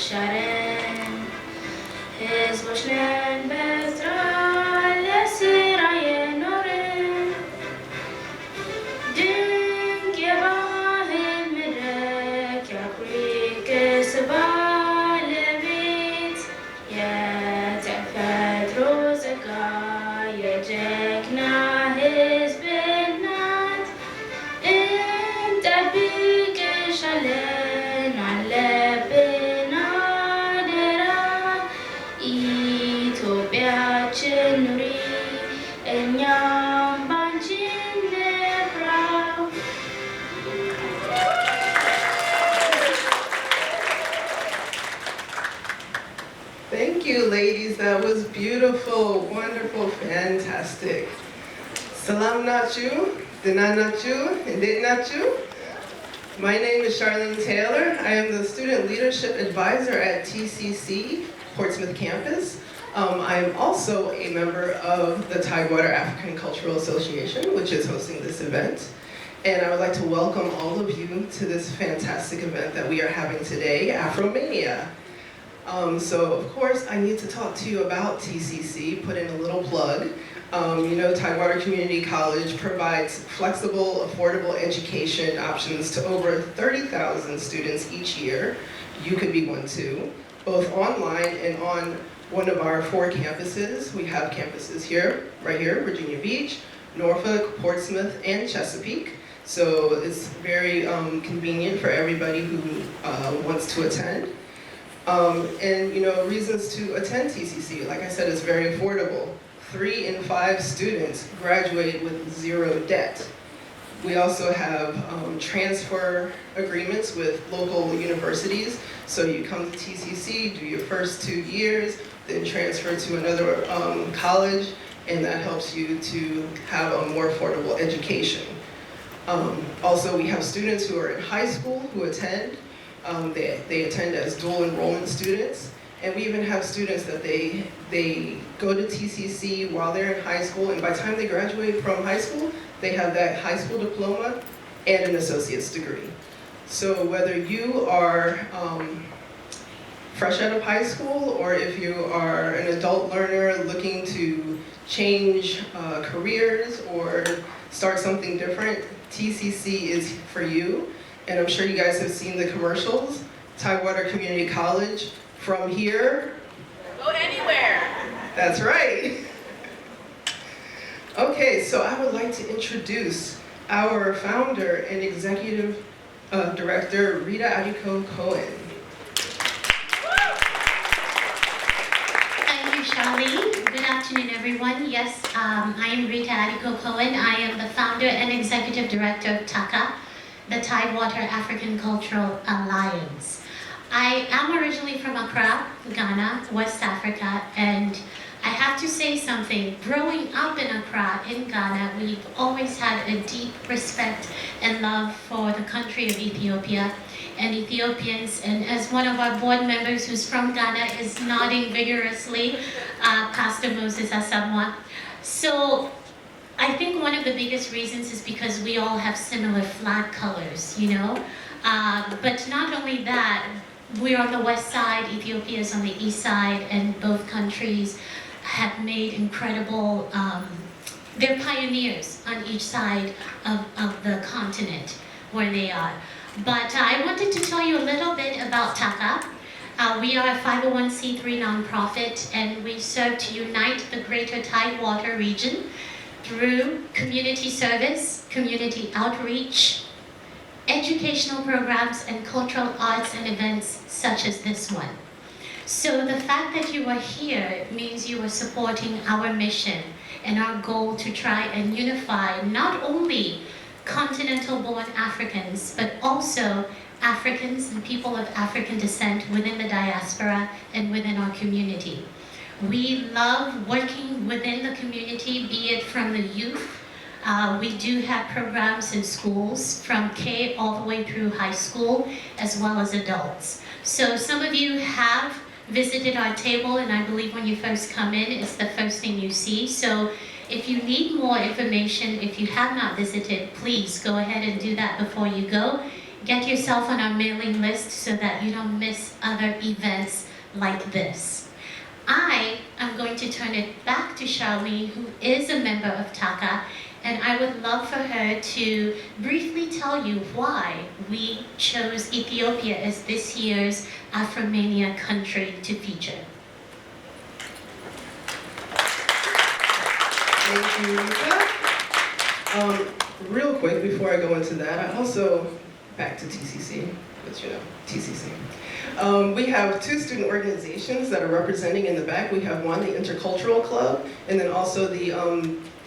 ያሻረን ሕዝቦች ነን በስራ ለስራ የኖርን ድንቅ የባህል መድረክ የአኩሪ ቅርስ ባለቤት የተፈጥሮ ጸጋ የጀግና ሕዝብ እናት እንጠብቅሻለን አለብን አደራ ኢትዮጵያችን ኑሪ እኛም ባንቺ እንፍራ። Thank you, ladies. That was beautiful, wonderful, fantastic. Salam Nachu, Dina Nachu, Indit Nachu. My name is Charlene Taylor. I am the Student Leadership Advisor at TCC, Portsmouth campus. I am also a member of the Tidewater African Cultural Association, which is hosting this event. And I would like to welcome all of you to this fantastic event that we are having today, Afro Mania. So of course I need to talk to you about TCC, put in a little plug. You know, Tidewater Community College provides flexible, affordable education options to over 30,000 students each year. You could be one too, both online and on one of our 4 campuses. We have campuses here, right here, Virginia Beach, Norfolk, Portsmouth, and Chesapeake. So it's very convenient for everybody who wants to attend. And you know, reasons to attend TCC, like I said, it's very affordable. 3 in 5 students graduate with 0 debt. We also have transfer agreements with local universities. So you come to TCC, do your first 2 years, then transfer to another college, and that helps you to have a more affordable education. Also, we have students who are in high school who attend. They attend as dual enrollment students. And we even have students that they go to TCC while they're in high school, and by the time they graduate from high school, they have that high school diploma and an associate's degree. So whether you are fresh out of high school, or if you are an adult learner looking to change careers or start something different, TCC is for you. And I'm sure you guys have seen the commercials. Tidewater Community College, from here, go anywhere. That's right. Okay, so I would like to introduce our founder and executive director, Rita Adiko Cohen. Thank you, Charlene. Good afternoon, everyone. Yes, I am Rita Adiko Cohen. I am the founder and executive director of TACA, the Tidewater African Cultural Alliance. I am originally from Accra, Ghana, West Africa, and I have to say something. Growing up in Accra, in Ghana, we've always had a deep respect and love for the country of Ethiopia and Ethiopians. And as one of our board members who's from Ghana is nodding vigorously, Pastor Moses Asamoah. So I think one of the biggest reasons is because we all have similar flag colors, you know? But not only that, we're on the west side, Ethiopia is on the east side, and both countries have made incredible, they're pioneers on each side of the continent where they are. But I wanted to tell you a little bit about TACA. We are a 501c3 nonprofit, and we serve to unite the greater Tidewater region through community service, community outreach, educational programs, and cultural arts and events such as this one. So the fact that you are here means you are supporting our mission and our goal to try and unify not only continental-born Africans, but also Africans and people of African descent within the diaspora and within our community. We love working within the community, be it from the youth. We do have programs in schools from K all the way through high school, as well as adults. So some of you have visited our table, and I believe when you first come in, it's the first thing you see. So if you need more information, if you have not visited, please go ahead and do that before you go. get yourself on our mailing list so that you don't miss other events like this. I am going to turn it back to Charlene, who is a member of TACA, and I would love for her to briefly tell you why we chose Ethiopia as this year's Afro-Mania country to feature. Thank you, Rita. Real quick before I go into that, I also, back to TCC, but you know, TCC. We have two student organizations that are representing in the back. We have one, the Intercultural Club, and then also the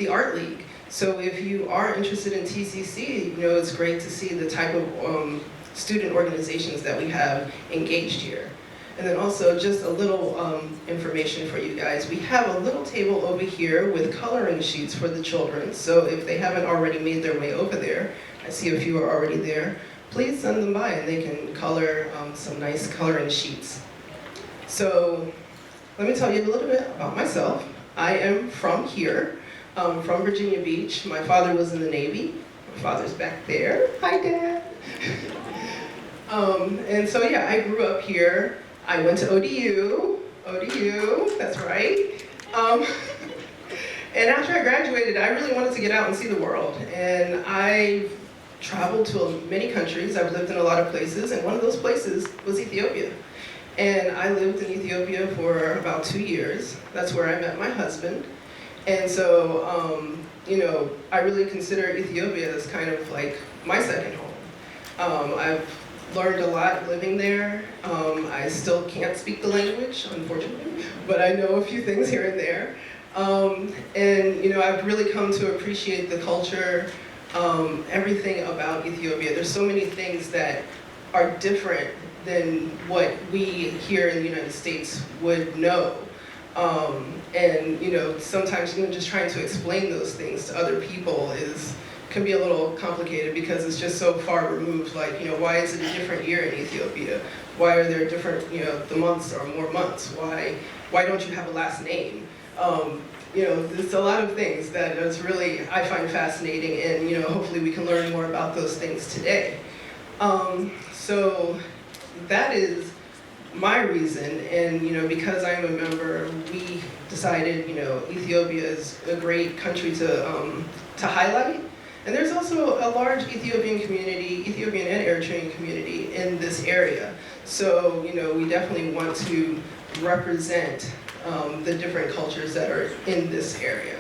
Art League. So if you are interested in TCC, you know, it's great to see the type of student organizations that we have engaged here. And then also just a little information for you guys. We have a little table over here with coloring sheets for the children. So if they haven't already made their way over there, I see a few are already there, please send them by and they can color some nice coloring sheets. So let me tell you a little bit about myself. I am from here, from Virginia Beach. My father was in the Navy. My father's back there. Hi, Dad. And so yeah, I grew up here. I went to ODU, that's right. And after I graduated, I really wanted to get out and see the world. And I traveled to many countries. I've lived in a lot of places, and one of those places was Ethiopia. And I lived in Ethiopia for about 2 years. That's where I met my husband. And so, you know, I really consider Ethiopia as kind of like my second home. I've learned a lot living there. I still can't speak the language, unfortunately, but I know a few things here and there. And you know, I've really come to appreciate the culture, everything about Ethiopia. There's so many things that are different than what we here in the United States would know. And you know, sometimes even just trying to explain those things to other people can be a little complicated because it's just so far removed. Like, you know, why is it a different year in Ethiopia? Why are there different, you know, the months are more months? Why don't you have a last name? You know, there's a lot of things that is really, I find fascinating, and, you know, hopefully we can learn more about those things today. So that is my reason, and, you know, because I am a member, we decided, you know, Ethiopia is a great country to highlight. And there's also a large Ethiopian community, Ethiopian and Eritrean community in this area. So, you know, we definitely want to represent the different cultures that are in this area.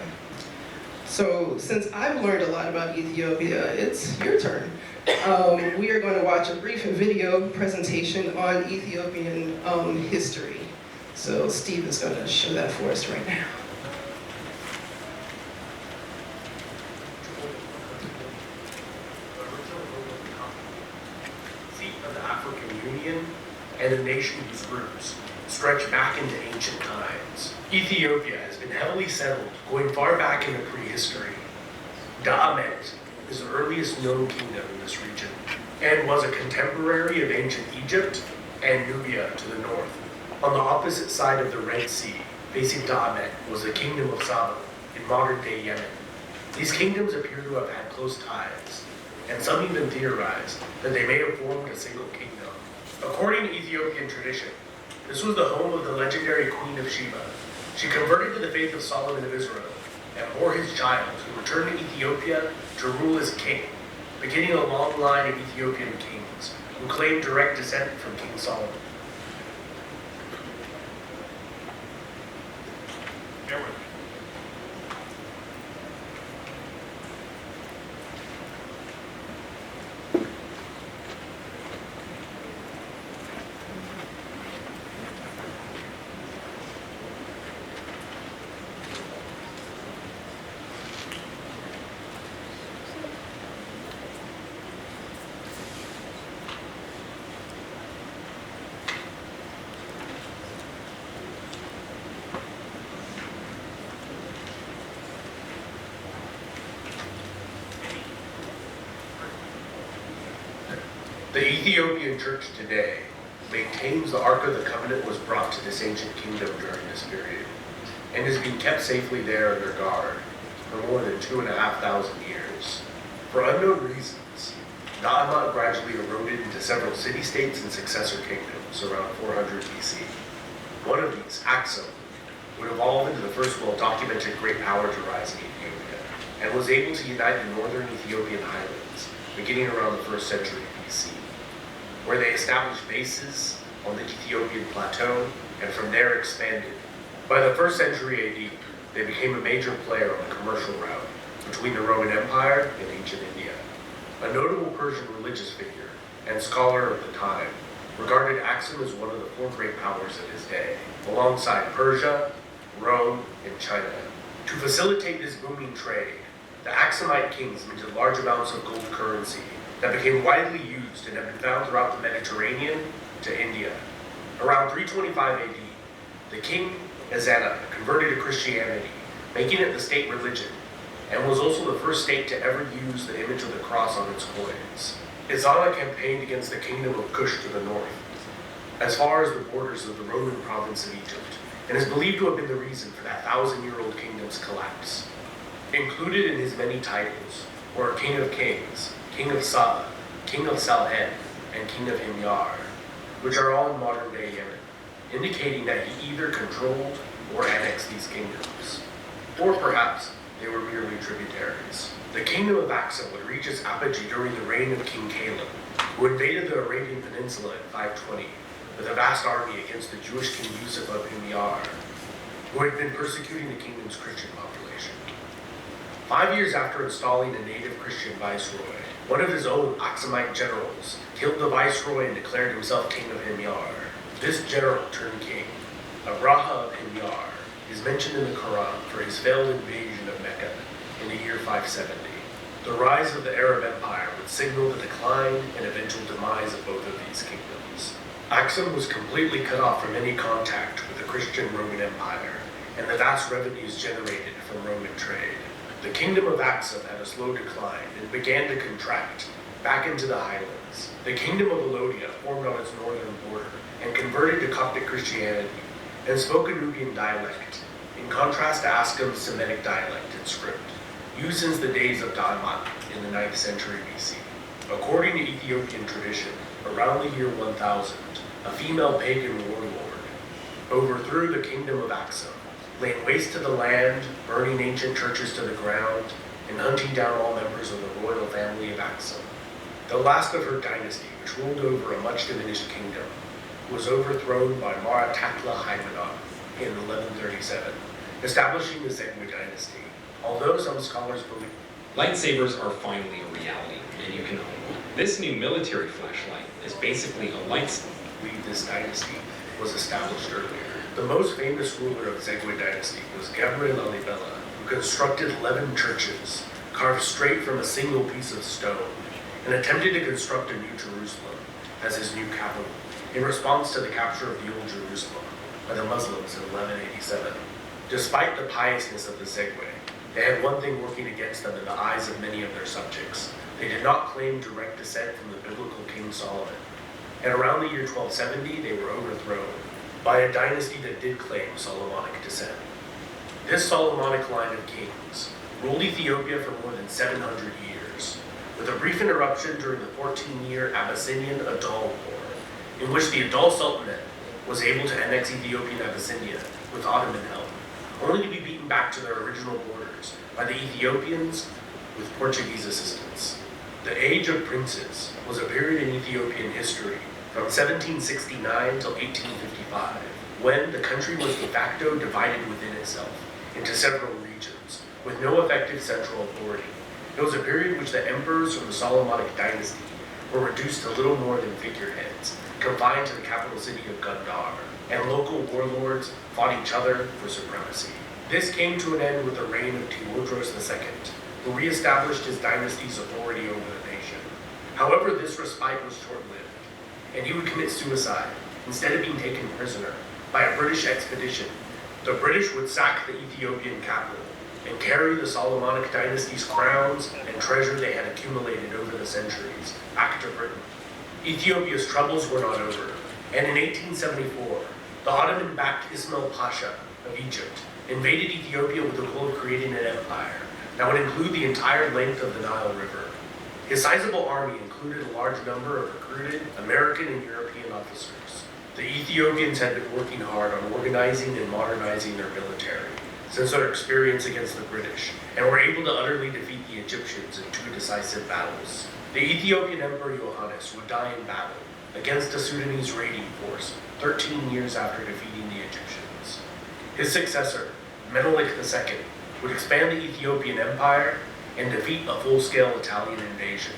So, since I've learned a lot about Ethiopia, it's your turn. We are going to watch a brief video presentation on Ethiopian history. So, Steve is going to show that for us right now. And a nation whose roots stretch back into ancient times. Ethiopia has been heavily settled, going far back into prehistory. Daamet is the earliest known kingdom in this region, and was a contemporary of ancient Egypt and Nubia to the north. On the opposite side of the Red Sea, facing Daamet, was the kingdom of Saba in modern-day Yemen. These kingdoms appear to have had close ties, and some even theorize that they may have formed a single kingdom. According to Ethiopian tradition, this was the home of the legendary Queen of Sheba. She converted to the faith of Solomon of Israel and bore his child, who returned to Ethiopia to rule as king, beginning a long line of Ethiopian kings who claimed direct descent from King Solomon. Bear with me. The Ethiopian Church today maintains the Ark of the Covenant was brought to this ancient kingdom during this period, and has been kept safely there under guard for more than 2,500 years. For unknown reasons, Da'amat gradually eroded into several city-states and successor kingdoms around 400 BC. One of these, Axum, would evolve into the first well-documented great power to rise in Ethiopia, and was able to unite the northern Ethiopian highlands, beginning around the 1st century BC, where they established bases on the Ethiopian plateau, and from there expanded. By the 1st century AD, they became a major player on the commercial route between the Roman Empire and ancient India. A notable Persian religious figure and scholar of the time regarded Axum as one of the 4 great powers of his day, alongside Persia, Rome, and China. To facilitate this booming trade, the Axumite kings minted large amounts of gold currency that became widely used and have been found throughout the Mediterranean to India. Around 325 AD, the king Ezana converted to Christianity, making it the state religion, and was also the first state to ever use the image of the cross on its coins. Ezana campaigned against the kingdom of Kush to the north, as far as the borders of the Roman province of Egypt, and is believed to have been the reason for that 1,000-year-old kingdom's collapse. Included in his many titles were King of Kings, King of Saba, King of Salhen, and King of Himyar, which are all in modern-day Yemen, indicating that he either controlled or annexed these kingdoms. Or perhaps they were merely tributaries. The kingdom of Axum would reach its apogee during the reign of King Caleb, who invaded the Arabian Peninsula in 520 with a vast army against the Jewish King Yusuf of Himyar, who had been persecuting the kingdom's Christian population. 5 years after installing a native Christian viceroy, one of his own Axumite generals killed the viceroy and declared himself king of Himyar. This general turned king, Abraha of Himyar, is mentioned in the Quran for his failed invasion of Mecca in the year 570. The rise of the Arab Empire would signal the decline and eventual demise of both of these kingdoms. Axum was completely cut off from any contact with the Christian Roman Empire and the vast revenues generated from Roman trade. The kingdom of Axum had a slow decline and began to contract back into the highlands. The kingdom of Alodia formed on its northern border and converted to Coptic Christianity and spoke a Nubian dialect, in contrast to Axum's Semitic dialect and script, used since the days of Da'amat in the 9th century BC. According to Ethiopian tradition, around the year 1000, a female pagan warlord overthrew the kingdom of Axum, laying waste to the land, burning ancient churches to the ground, and hunting down all members of the royal family of Axum. The last of her dynasty, which ruled over a much diminished kingdom, was overthrown by Maratakla Haimanot in 1137, establishing the Zegwe dynasty. Although some scholars believe lightsabers are finally a reality, and you can own one. This new military flashlight is basically a lightsaber. This dynasty was established earlier. The most famous ruler of the Zegwe dynasty was Gabriel Lalibela, who constructed 11 churches, carved straight from a single piece of stone, and attempted to construct a new Jerusalem as his new capital, in response to the capture of the Old Jerusalem by the Muslims in 1187. Despite the piousness of the Zegwe, they had one thing working against them in the eyes of many of their subjects. They did not claim direct descent from the biblical King Solomon. And around the year 1270, they were overthrown by a dynasty that did claim Solomonic descent. This Solomonic line of kings ruled Ethiopia for more than 700 years, with a brief interruption during the 14-year Abyssinian Adal War, in which the Adal Sultanate was able to annex Ethiopian Abyssinia with Ottoman help, only to be beaten back to their original borders by the Ethiopians with Portuguese assistance. The Age of Princes was a period in Ethiopian history from 1769 till 1855, when the country was de facto divided within itself into several regions, with no effective central authority. It was a period in which the emperors from the Solomonic dynasty were reduced to little more than figureheads, confined to the capital city of Gondar, and local warlords fought each other for supremacy. This came to an end with the reign of Tewodros II, who re-established his dynasty's authority over the nation. However, this respite was short-lived, and he would commit suicide instead of being taken prisoner by a British expedition. The British would sack the Ethiopian capital and carry the Solomonic dynasty's crowns and treasure they had accumulated over the centuries back to Britain. Ethiopia's troubles were not over, and in 1874, the Ottoman-backed Ismail Pasha of Egypt invaded Ethiopia with the goal of creating an empire that would include the entire length of the Nile River. His sizable army included included a large number of recruited American and European officers. The Ethiopians had been working hard on organizing and modernizing their military since their experience against the British, and were able to utterly defeat the Egyptians in 2 decisive battles. The Ethiopian Emperor Yohannes would die in battle against a Sudanese raiding force 13 years after defeating the Egyptians. His successor, Menelik II, would expand the Ethiopian Empire and defeat a full-scale Italian invasion.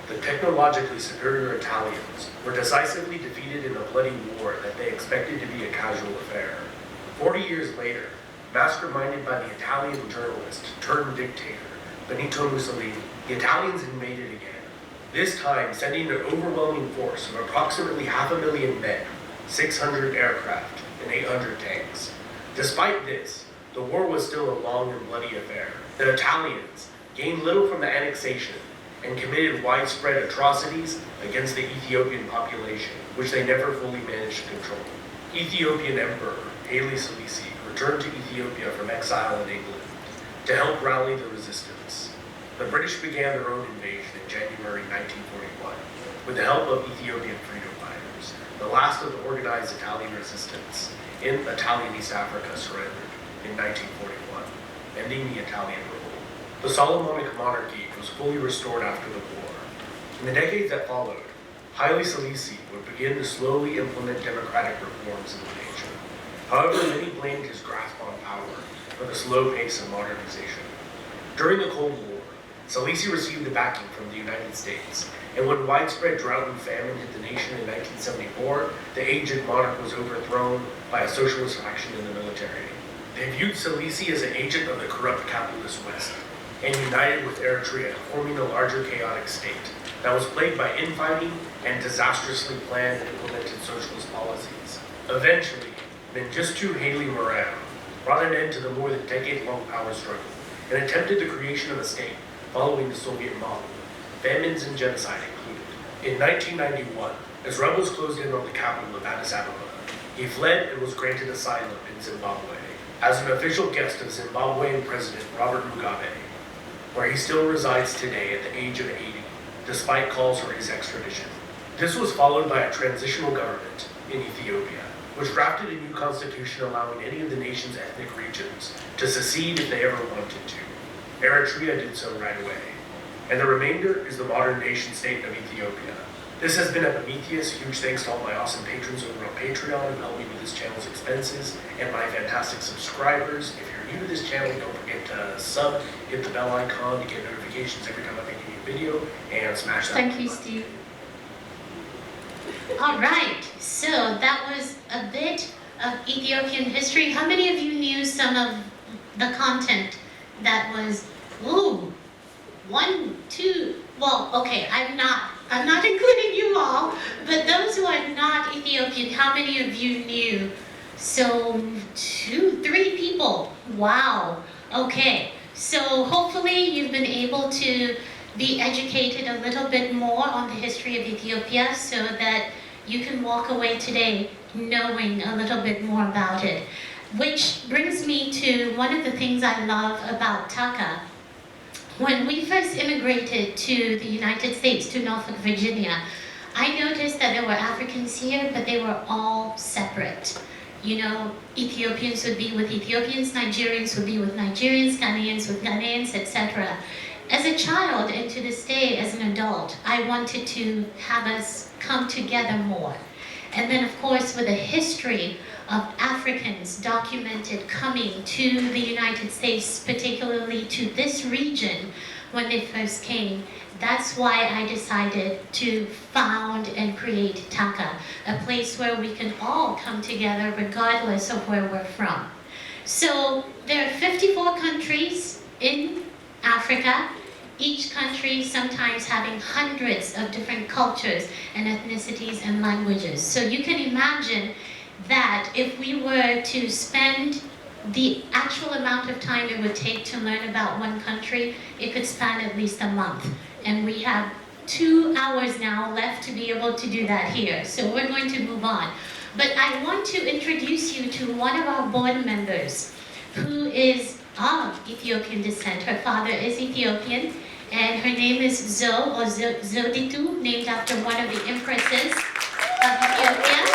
The technologically superior Italians were decisively defeated in a bloody war that they expected to be a casual affair. 40 years later, masterminded by the Italian journalist turned dictator Benito Mussolini, the Italians invaded again, this time sending an overwhelming force of approximately 500,000 men, 600 aircraft, and 800 tanks. Despite this, the war was still a long and bloody affair. The Italians gained little from the annexation and committed widespread atrocities against the Ethiopian population, which they never fully managed to control. Ethiopian Emperor Haile Selassie returned to Ethiopia from exile in England to help rally the resistance. The British began their own invasion in January 1941 with the help of Ethiopian freedom fighters. The last of the organized Italian resistance in Italian East Africa surrendered in 1941, ending the Italian rule. The Solomonic monarchy was fully restored after the war. In the decades that followed, Haile Selassie would begin to slowly implement democratic reforms in the nation. However, many blamed his grasp on power for the slow pace of modernization. During the Cold War, Selassie received the backing from the United States, and when widespread drought and famine hit the nation in 1974, the aged monarch was overthrown by a socialist faction in the military. They viewed Selassie as an agent of the corrupt capitalist West, and united with Eritrea, forming a larger chaotic state that was plagued by infighting and disastrously planned and implemented socialist policies. Eventually, Mengistu Haile Mariam brought an end to the more than decade-long power struggle and attempted the creation of a state following the Soviet model, famines and genocide included. In 1991, as rebels closed in on the capital of Addis Ababa, he fled and was granted asylum in Zimbabwe as an official guest of Zimbabwean President Robert Mugabe, where he still resides today at the age of 80, despite calls for his extradition. This was followed by a transitional government in Ethiopia, which drafted a new constitution allowing any of the nation's ethnic regions to secede if they ever wanted to. Eritrea did so right away, and the remainder is the modern nation state of Ethiopia. This has been Epimetheus. Huge thanks to all my awesome patrons over on Patreon who help me with this channel's expenses, and my fantastic subscribers. If you're new to this channel, don't forget to sub, hit the bell icon to get notifications every time I make a new video, and smash that. Thank you, Steve. All right, so that was a bit of Ethiopian history. How many of you knew some of the content that was, one, two, well, okay, I'm not including you all, but those who are not Ethiopian, how many of you knew? So 2, 3 people, wow, okay. So hopefully you've been able to be educated a little bit more on the history of Ethiopia so that you can walk away today knowing a little bit more about it. Which brings me to one of the things I love about Taka. When we first immigrated to the United States, to Norfolk, Virginia, I noticed that there were Africans here, but they were all separate. You know, Ethiopians would be with Ethiopians, Nigerians would be with Nigerians, Ghanaians with Ghanaians, etc. As a child, and to this day as an adult, I wanted to have us come together more. And then, of course, with a history of Africans documented coming to the United States, particularly to this region when they first came, that's why I decided to found and create Taka, a place where we can all come together regardless of where we're from. So there are 54 countries in Africa, each country sometimes having hundreds of different cultures and ethnicities and languages. So you can imagine that if we were to spend the actual amount of time it would take to learn about one country, it could span at least a month. And we have 2 hours now left to be able to do that here. So we're going to move on. But I want to introduce you to one of our board members who is of Ethiopian descent. Her father is Ethiopian, And her name is Zoditu, named after one of the empresses of Ethiopia.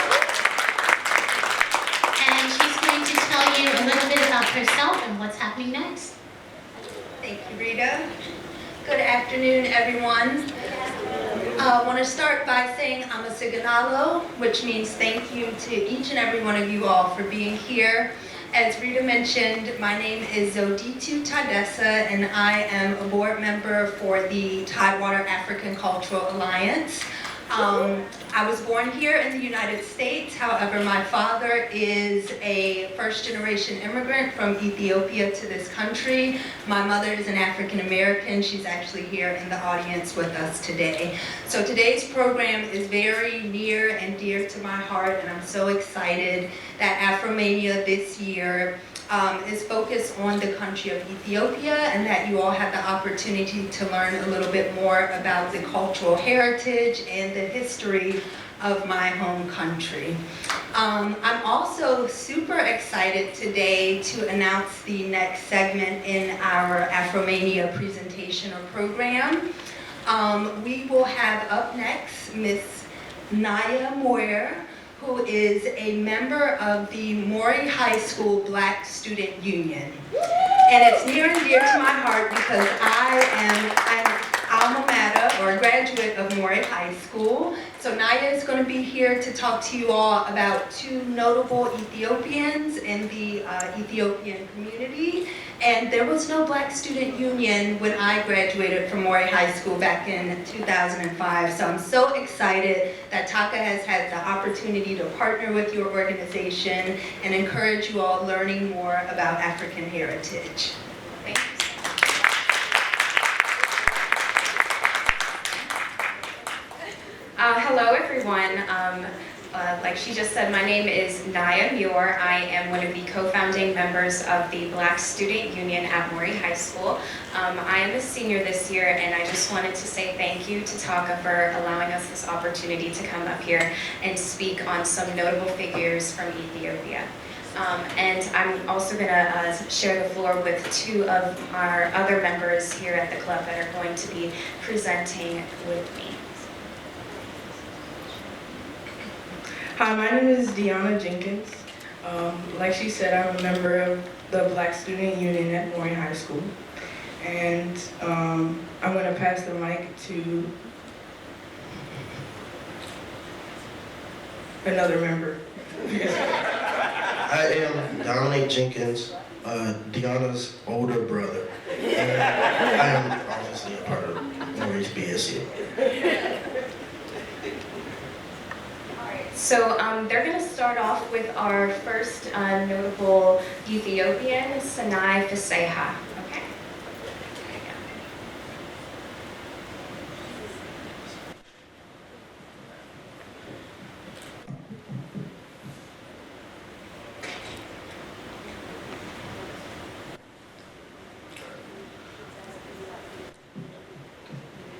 And she's going to tell you a little bit about herself and what's happening next. Thank you, Rita. Good afternoon, everyone. I want to start by saying Amasiganalo, which means thank you to each and every one of you all for being here. As Rita mentioned, my name is Zoditu Tadessa, and I am a board member for the Tidewater African Cultural Alliance. I was born here in the United States. However, my father is a first-generation immigrant from Ethiopia to this country. My mother is an African American. She's actually here in the audience with us today. So today's program is very near and dear to my heart, and I'm so excited that Afromania this year is focused on the country of Ethiopia, and that you all have the opportunity to learn a little bit more about the cultural heritage and the history of my home country. I'm also super excited today to announce the next segment in our Afromania presentation or program. We will have up next Miss Naya Moyer, who is a member of the Maury High School Black Student Union. And it's near and dear to my heart because I'm alma mater or a graduate of Maury High School. So Naya is going to be here to talk to you all about two notable Ethiopians in the Ethiopian community. And there was no Black Student Union when I graduated from Maury High School back in 2005. So I'm so excited that Taka has had the opportunity to partner with your organization and encourage you all learning more about African heritage. Thank you. Hello everyone. Like she just said, my name is Naya Muir. I am one of the co-founding members of the Black Student Union at Maury High School. I am a senior this year, and I just wanted to say thank you to Taka for allowing us this opportunity to come up here and speak on some notable figures from Ethiopia. And I'm also going to share the floor with two of our other members here at the club that are going to be presenting with me. Hi, my name is Deanna Jenkins. Like she said, I'm a member of the Black Student Union at Maury High School. And I'm going to pass the mic to another member. I am Dominic Jenkins, Deanna's older brother. And I am obviously a part of Maury's BSU. So they're going to start off with our first notable Ethiopian, Sinai Faseha. Okay. There you go.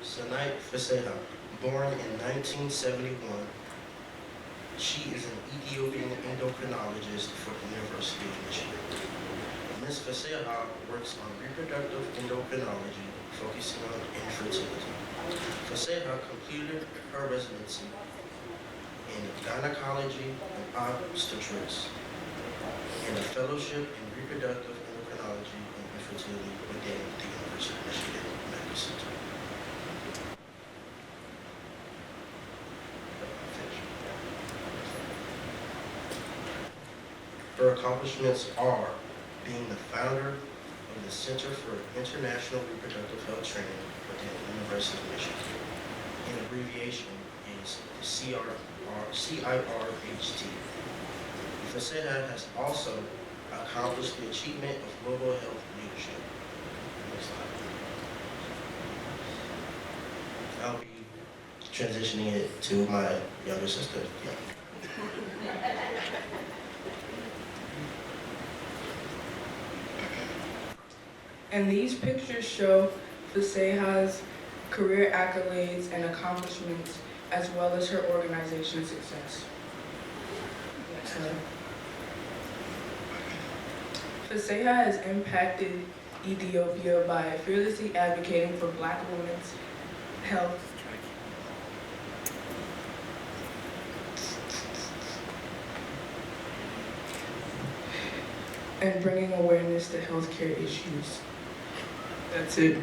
Sinai Faseha, born in 1971. She is an Ethiopian endocrinologist for the University of Michigan. Ms. Faseha works on reproductive endocrinology, focusing on infertility. Faseha completed her residency in gynecology and obstetrics and a fellowship in reproductive endocrinology and infertility within the University of Michigan Medical Center. Her accomplishments are being the founder of the Center for International Reproductive Health Training within the University of Michigan. In abbreviation is the CIRHT. Faseha has also accomplished the achievement of global health leadership. Next slide. I'll be transitioning it to my younger sister. Yeah. And these pictures show Faseha's career accolades and accomplishments, as well as her organization's success. Next slide. Faseha has impacted Ethiopia by fearlessly advocating for Black women's health and bringing awareness to healthcare issues. That's it.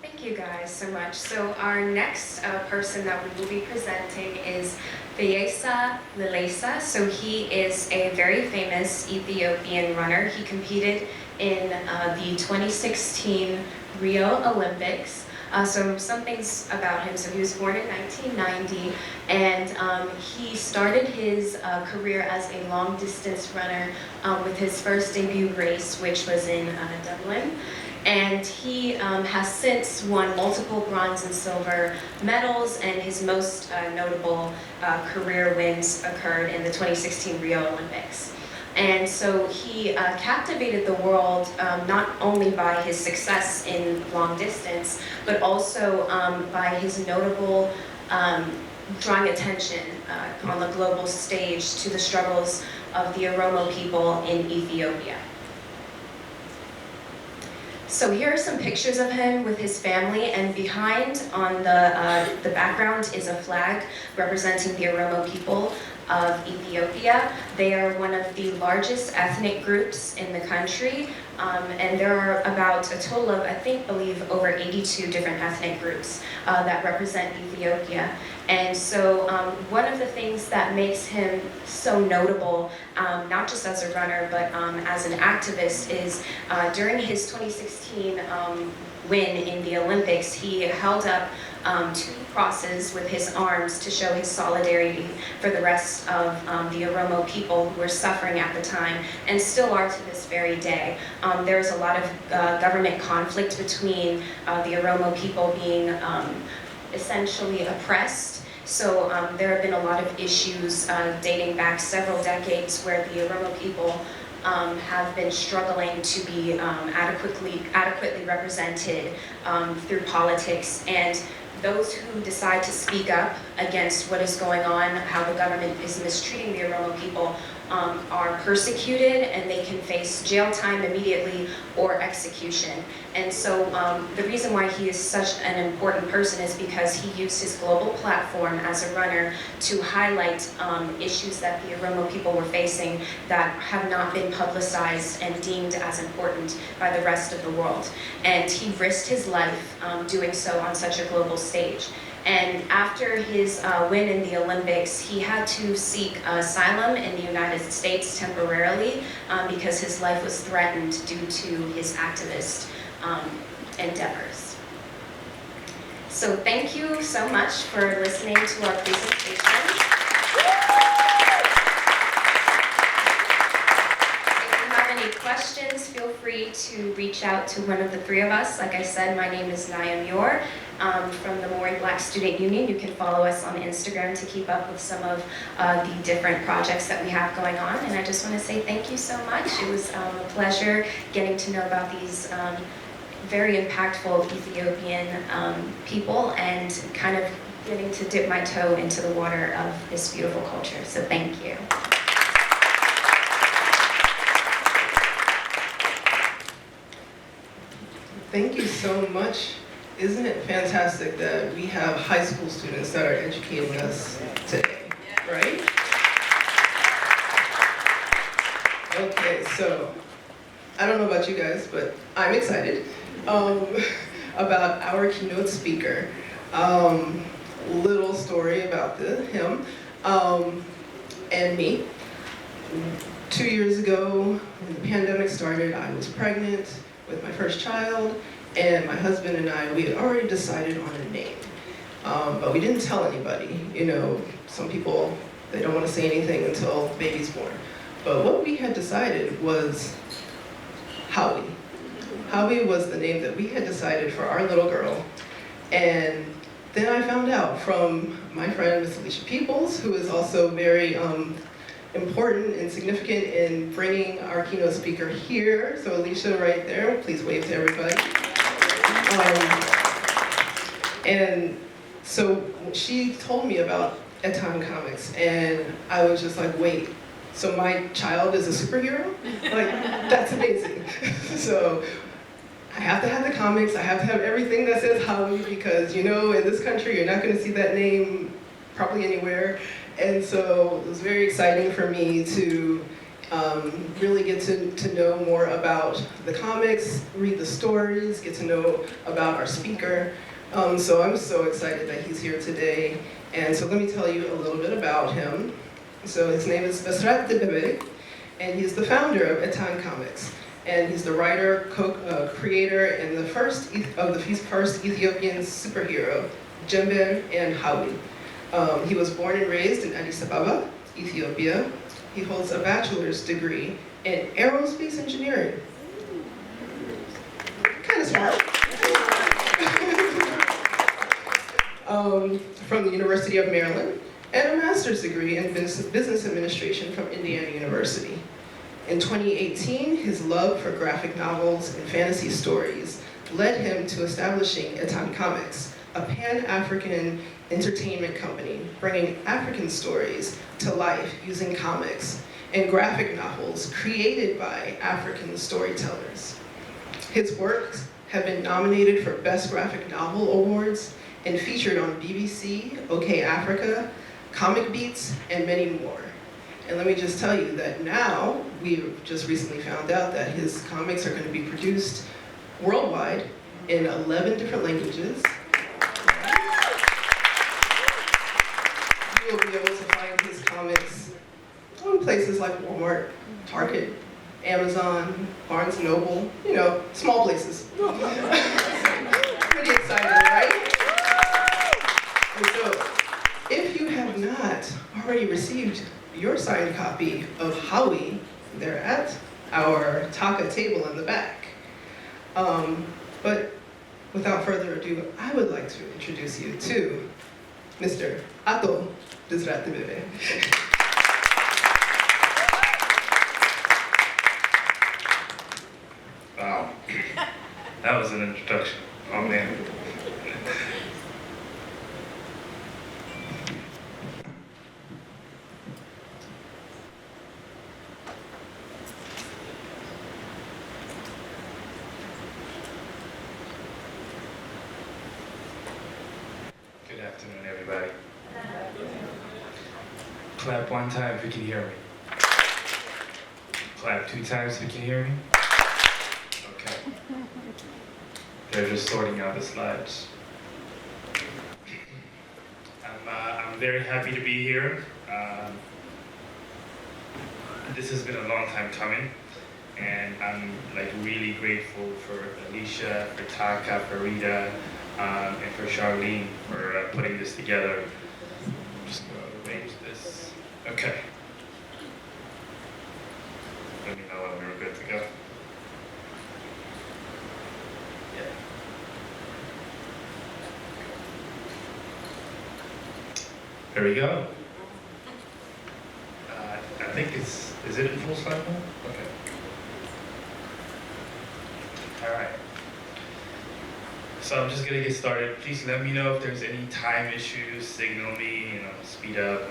Thank you guys so much. So our next person that we will be presenting is Feyesa Lilesa. So he is a very famous Ethiopian runner. He competed in the 2016 Rio Olympics. So some things about him. So he was born in 1990, and he started his career as a long distance runner with his first debut race, which was in Dublin. And he has since won multiple bronze and silver medals, and his most notable career wins occurred in the 2016 Rio Olympics. And so he captivated the world not only by his success in long distance, but also by his notable drawing attention on the global stage to the struggles of the Oromo people in Ethiopia. So here are some pictures of him with his family, and behind on the background is a flag representing the Oromo people of Ethiopia. They are one of the largest ethnic groups in the country, and there are about a total of, I believe, over 82 different ethnic groups that represent Ethiopia. And so one of the things that makes him so notable, not just as a runner, but as an activist, is during his 2016 win in the Olympics, he held up 2 crosses with his arms to show his solidarity for the rest of the Oromo people who were suffering at the time, and still are to this very day. There's a lot of government conflict between the Oromo people being essentially oppressed. So there have been a lot of issues dating back several decades where the Oromo people have been struggling to be adequately represented through politics. And those who decide to speak up against what is going on, how the government is mistreating the Oromo people, are persecuted, and they can face jail time immediately or execution. And so the reason why he is such an important person is because he used his global platform as a runner to highlight issues that the Oromo people were facing that have not been publicized and deemed as important by the rest of the world. And he risked his life doing so on such a global stage. And after his win in the Olympics, he had to seek asylum in the United States temporarily because his life was threatened due to his activist endeavors. So thank you so much for listening to our presentation. If you have any questions, feel free to reach out to one of the 3 of us. Like I said, my name is Naya Muir. From the Maury Black Student Union. You can follow us on Instagram to keep up with some of the different projects that we have going on. And I just want to say thank you so much. It was a pleasure getting to know about these very impactful Ethiopian people and kind of getting to dip my toe into the water of this beautiful culture. So thank you. Thank you so much. Isn't it fantastic that we have high school students that are educating us today, right? Okay, so I don't know about you guys, but I'm excited about our keynote speaker. Little story about him and me. 2 years ago, when the pandemic started, I was pregnant with my first child. And my husband and I, we had already decided on a name, but we didn't tell anybody. You know, some people, they don't want to say anything until baby's born. But what we had decided was Howie. Howie was the name that we had decided for our little girl. And then I found out from my friend, Miss Alicia Peoples, who is also very important and significant in bringing our keynote speaker here. So Alicia right there, please wave to everybody. And so she told me about Etan Comics, and I was just like, wait, so my child is a superhero? Like, that's amazing. So I have to have the comics, I have to have everything that says Howie, because in this country you're not going to see that name probably anywhere. And so it was very exciting for me to really get to know more about the comics, read the stories, get to know about our speaker. So I'm so excited that he's here today. And so let me tell you a little bit about him. So his name is Besrat Debebe, and he's the founder of Etan Comics. And he's the writer, creator, and the first Ethiopian superhero, Jemben and Howie. He was born and raised in Addis Ababa, Ethiopia. He holds a bachelor's degree in aerospace engineering. Kind of smart. From the University of Maryland, and a master's degree in business administration from Indiana University. In 2018, his love for graphic novels and fantasy stories led him to establishing Etan Comics, a Pan-African entertainment company bringing African stories to life using comics and graphic novels created by African storytellers. His works have been nominated for Best Graphic Novel Awards and featured on BBC, OK Africa, Comic Beats, and many more. And let me just tell you that now, we've just recently found out that his comics are going to be produced worldwide in 11 different languages. You will be able to find his comics on places like Walmart, Target, Amazon, Barnes & Noble, small places. Pretty exciting, right? And so, if you have not already received your signed copy of Howie, they're at our Taka table in the back. But without further ado, I would like to introduce you to Mr. Ato Besrat Debebe. Wow, that was an introduction. Oh man. Good afternoon, everybody. Clap one time if you can hear me. Clap 2 times if you can hear me. Okay. They're just sorting out the slides. I'm very happy to be here. This has been a long time coming, and I'm really grateful for Alicia, for Taka, for Rita, and for Charlene for putting this together. I'm just going to arrange this. Okay. Let me know when we were good to go. Yeah. There we go. I think is it in full slide mode? Okay. All right. So I'm just gonna get started. Please let me know if there's any time issues, signal me, speed up.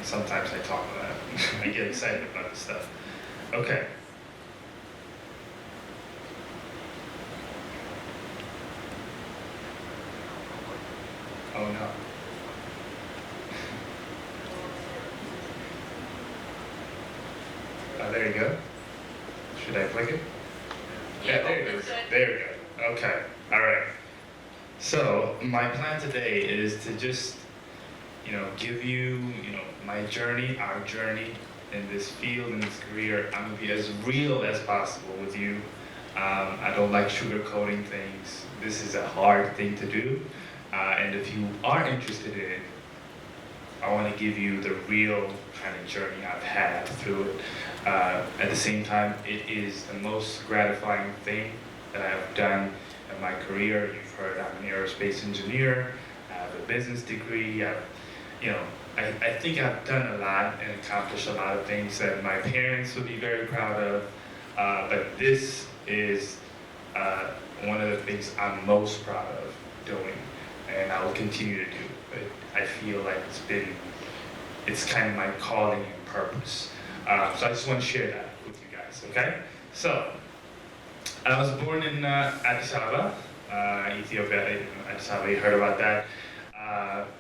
Sometimes I talk about it. I get excited about this stuff. Okay. Oh no. There you go. Should I click it? Yeah, there it is. There we go. Okay. All right. So my plan today is to just, give you, my journey, our journey in this field, in this career. I'm gonna be as real as possible with you. I don't like sugarcoating things. This is a hard thing to do. And if you are interested in it, I want to give you the real kind of journey I've had through it. At the same time, it is the most gratifying thing that I've done in my career. You've heard I'm an aerospace engineer. I have a business degree. I think I've done a lot and accomplished a lot of things that my parents would be very proud of. But this is one of the things I'm most proud of doing, and I will continue to do. But I feel like it's been it's kind of my calling and purpose. So I just want to share that with you guys, okay? So, I was born in Addis Ababa, Ethiopia. Addis Ababa, you heard about that.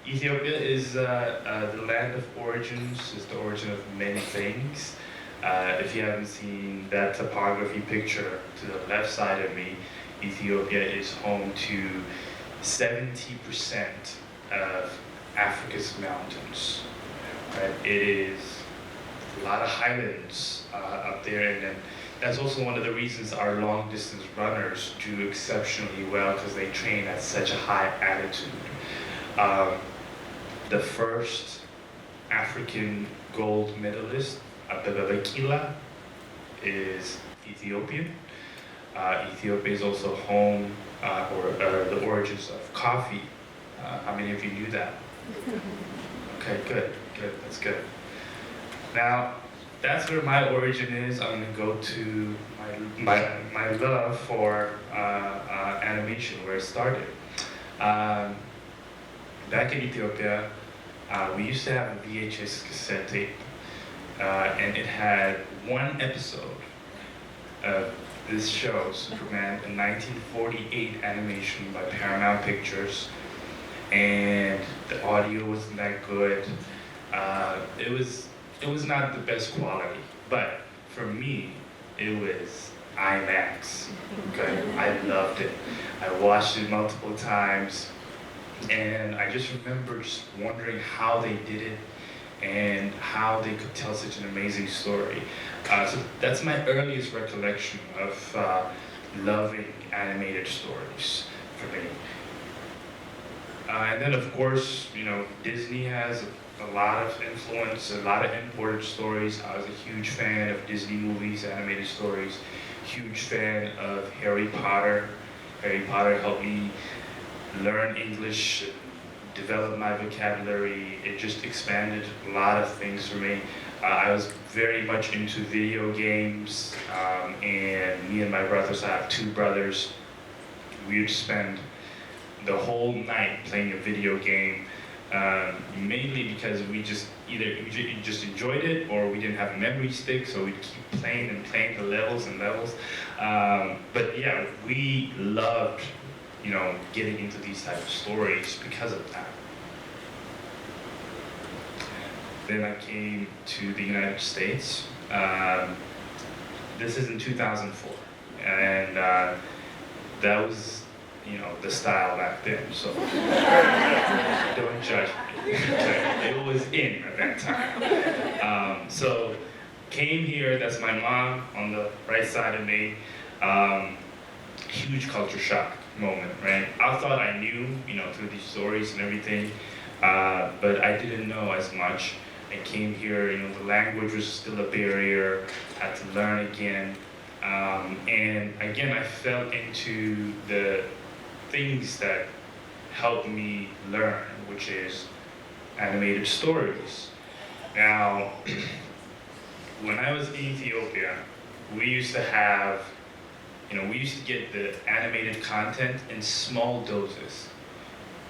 Ethiopia is the land of origins, is the origin of many things. If you haven't seen that topography picture to the left side of me, Ethiopia is home to 70% of Africa's mountains. Right? It is a lot of highlands up there, and then that's also one of the reasons our long distance runners do exceptionally well, because they train at such a high altitude. The first African gold medalist, Abebe Bikila, is Ethiopian. Ethiopia is also home or the origins of coffee. How many of you knew that? Okay, good, that's good. Now, that's where my origin is. I'm gonna go to my love for animation, where it started. Back in Ethiopia, we used to have a VHS cassette tape, and it had one episode of this show, Superman, a 1948 animation by Paramount Pictures, and the audio wasn't that good. It was not the best quality, but for me, it was IMAX. Okay, I loved it. I watched it multiple times, and I just remember just wondering how they did it and how they could tell such an amazing story. So that's my earliest recollection of loving animated stories for me. And then, of course, you know, Disney has a lot of influence, a lot of imported stories. I was a huge fan of Disney movies, animated stories, huge fan of Harry Potter. Harry Potter helped me learn English, develop my vocabulary. It just expanded a lot of things for me. I was very much into video games, and me and my brothers, I have 2 brothers, we would spend the whole night playing a video game, mainly because we just enjoyed it, or we didn't have a memory stick, so we'd keep playing and playing the levels and levels. But yeah, we loved, you know, getting into these type of stories because of that. Then I came to the United States. This is in 2004, and that was, you know, the style back then, so don't judge me. It was in at that time. So came here, that's my mom on the right side of me. Huge culture shock moment, right? I thought I knew, you know, through these stories and everything, but I didn't know as much. I came here, you know, the language was still a barrier, had to learn again. And again, I fell into the things that helped me learn, which is animated stories. Now, when I was in Ethiopia, we used to have, you know, we used to get the animated content in small doses.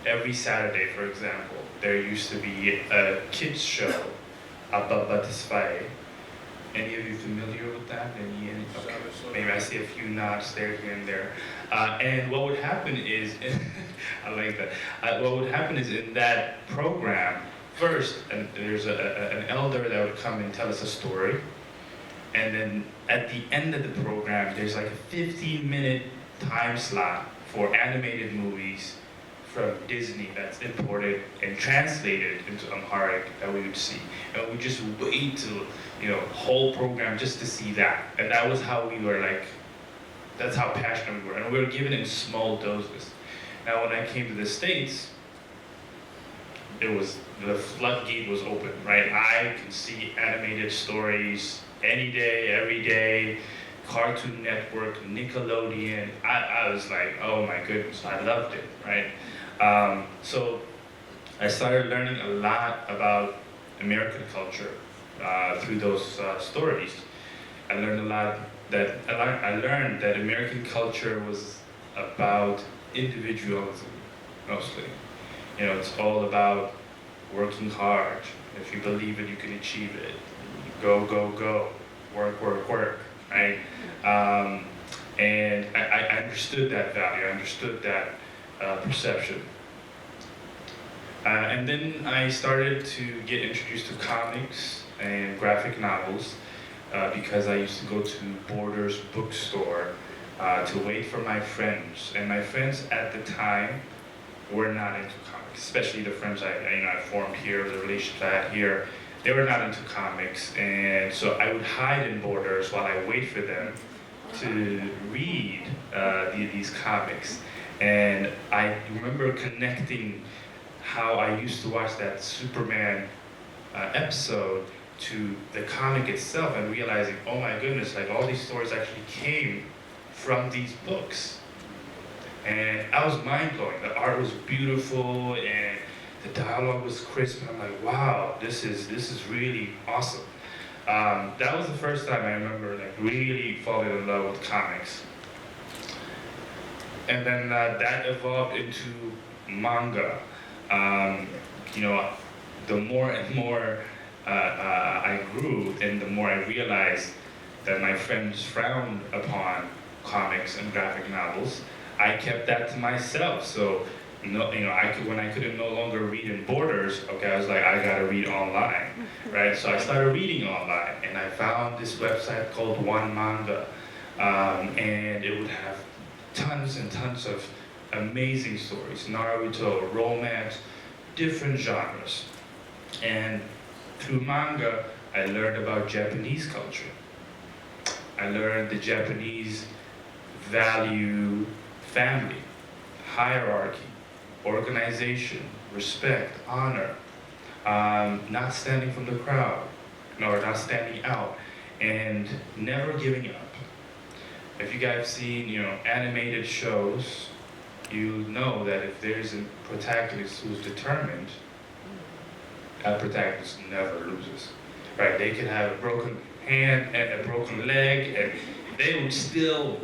Every Saturday, for example, there used to be a kids show, Ababa Tesfaye. Any of you familiar with that? Okay. Maybe I see a few nods there, here and there. And what would happen is, I like that. What would happen is in that program, first, there's an elder that would come and tell us a story. And then at the end of the program, there's like a 15-minute time slot for animated movies from Disney that's imported and translated into Amharic that we would see. And we just wait till, you know, whole program just to see that. And that was how we were like, that's how passionate we were. And we were given it in small doses. Now when I came to the States, it was, the floodgate was open, right? I could see animated stories any day, every day, Cartoon Network, Nickelodeon. I was like, oh my goodness, I loved it, right? So I started learning a lot about American culture through those stories. I learned a lot that, I learned that American culture was about individualism, mostly. You know, it's all about working hard. If you believe it, you can achieve it. Go, go, go. Work, work, work, right? And I understood that value. I understood that perception. And then I started to get introduced to comics and graphic novels because I used to go to Borders bookstore to wait for my friends. And my friends at the time were not into comics, especially the friends I formed here, the relationships I had here. They were not into comics, and so I would hide in Borders while I wait for them to read these comics. And I remember connecting how I used to watch that Superman episode to the comic itself and realizing, oh my goodness, like all these stories actually came from these books. And I was mind-blowing. The art was beautiful and the dialogue was crisp, and I'm like, wow, this is really awesome. That was the first time I remember like really falling in love with comics. And then that evolved into manga. You know, the more and more I grew, and the more I realized that my friends frowned upon comics and graphic novels, I kept that to myself. So, when I couldn't no longer read in Borders, okay, I was like, I gotta read online, right? So I started reading online, and I found this website called One Manga, and it would have tons and tons of amazing stories, Naruto, romance, different genres. And through manga, I learned about Japanese culture. I learned the Japanese value family, hierarchy, organization, respect, honor, not standing from the crowd, or not standing out, and never giving up. If you guys have seen, animated shows, you know that if there's a protagonist who's determined, that protagonist never loses, right? They could have a broken hand and a broken leg, and they would still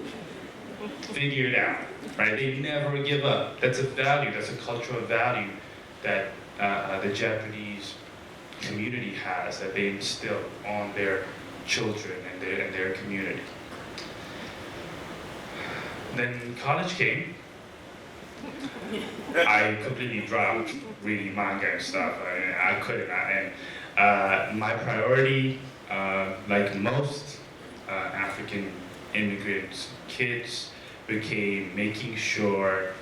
figure it out, right? They never give up. That's a value, that's a cultural value that the Japanese community has, that they instill on their children and their community. Then college came. I completely dropped reading manga and stuff. I couldn't. And my priority, like most African immigrant kids, became making sure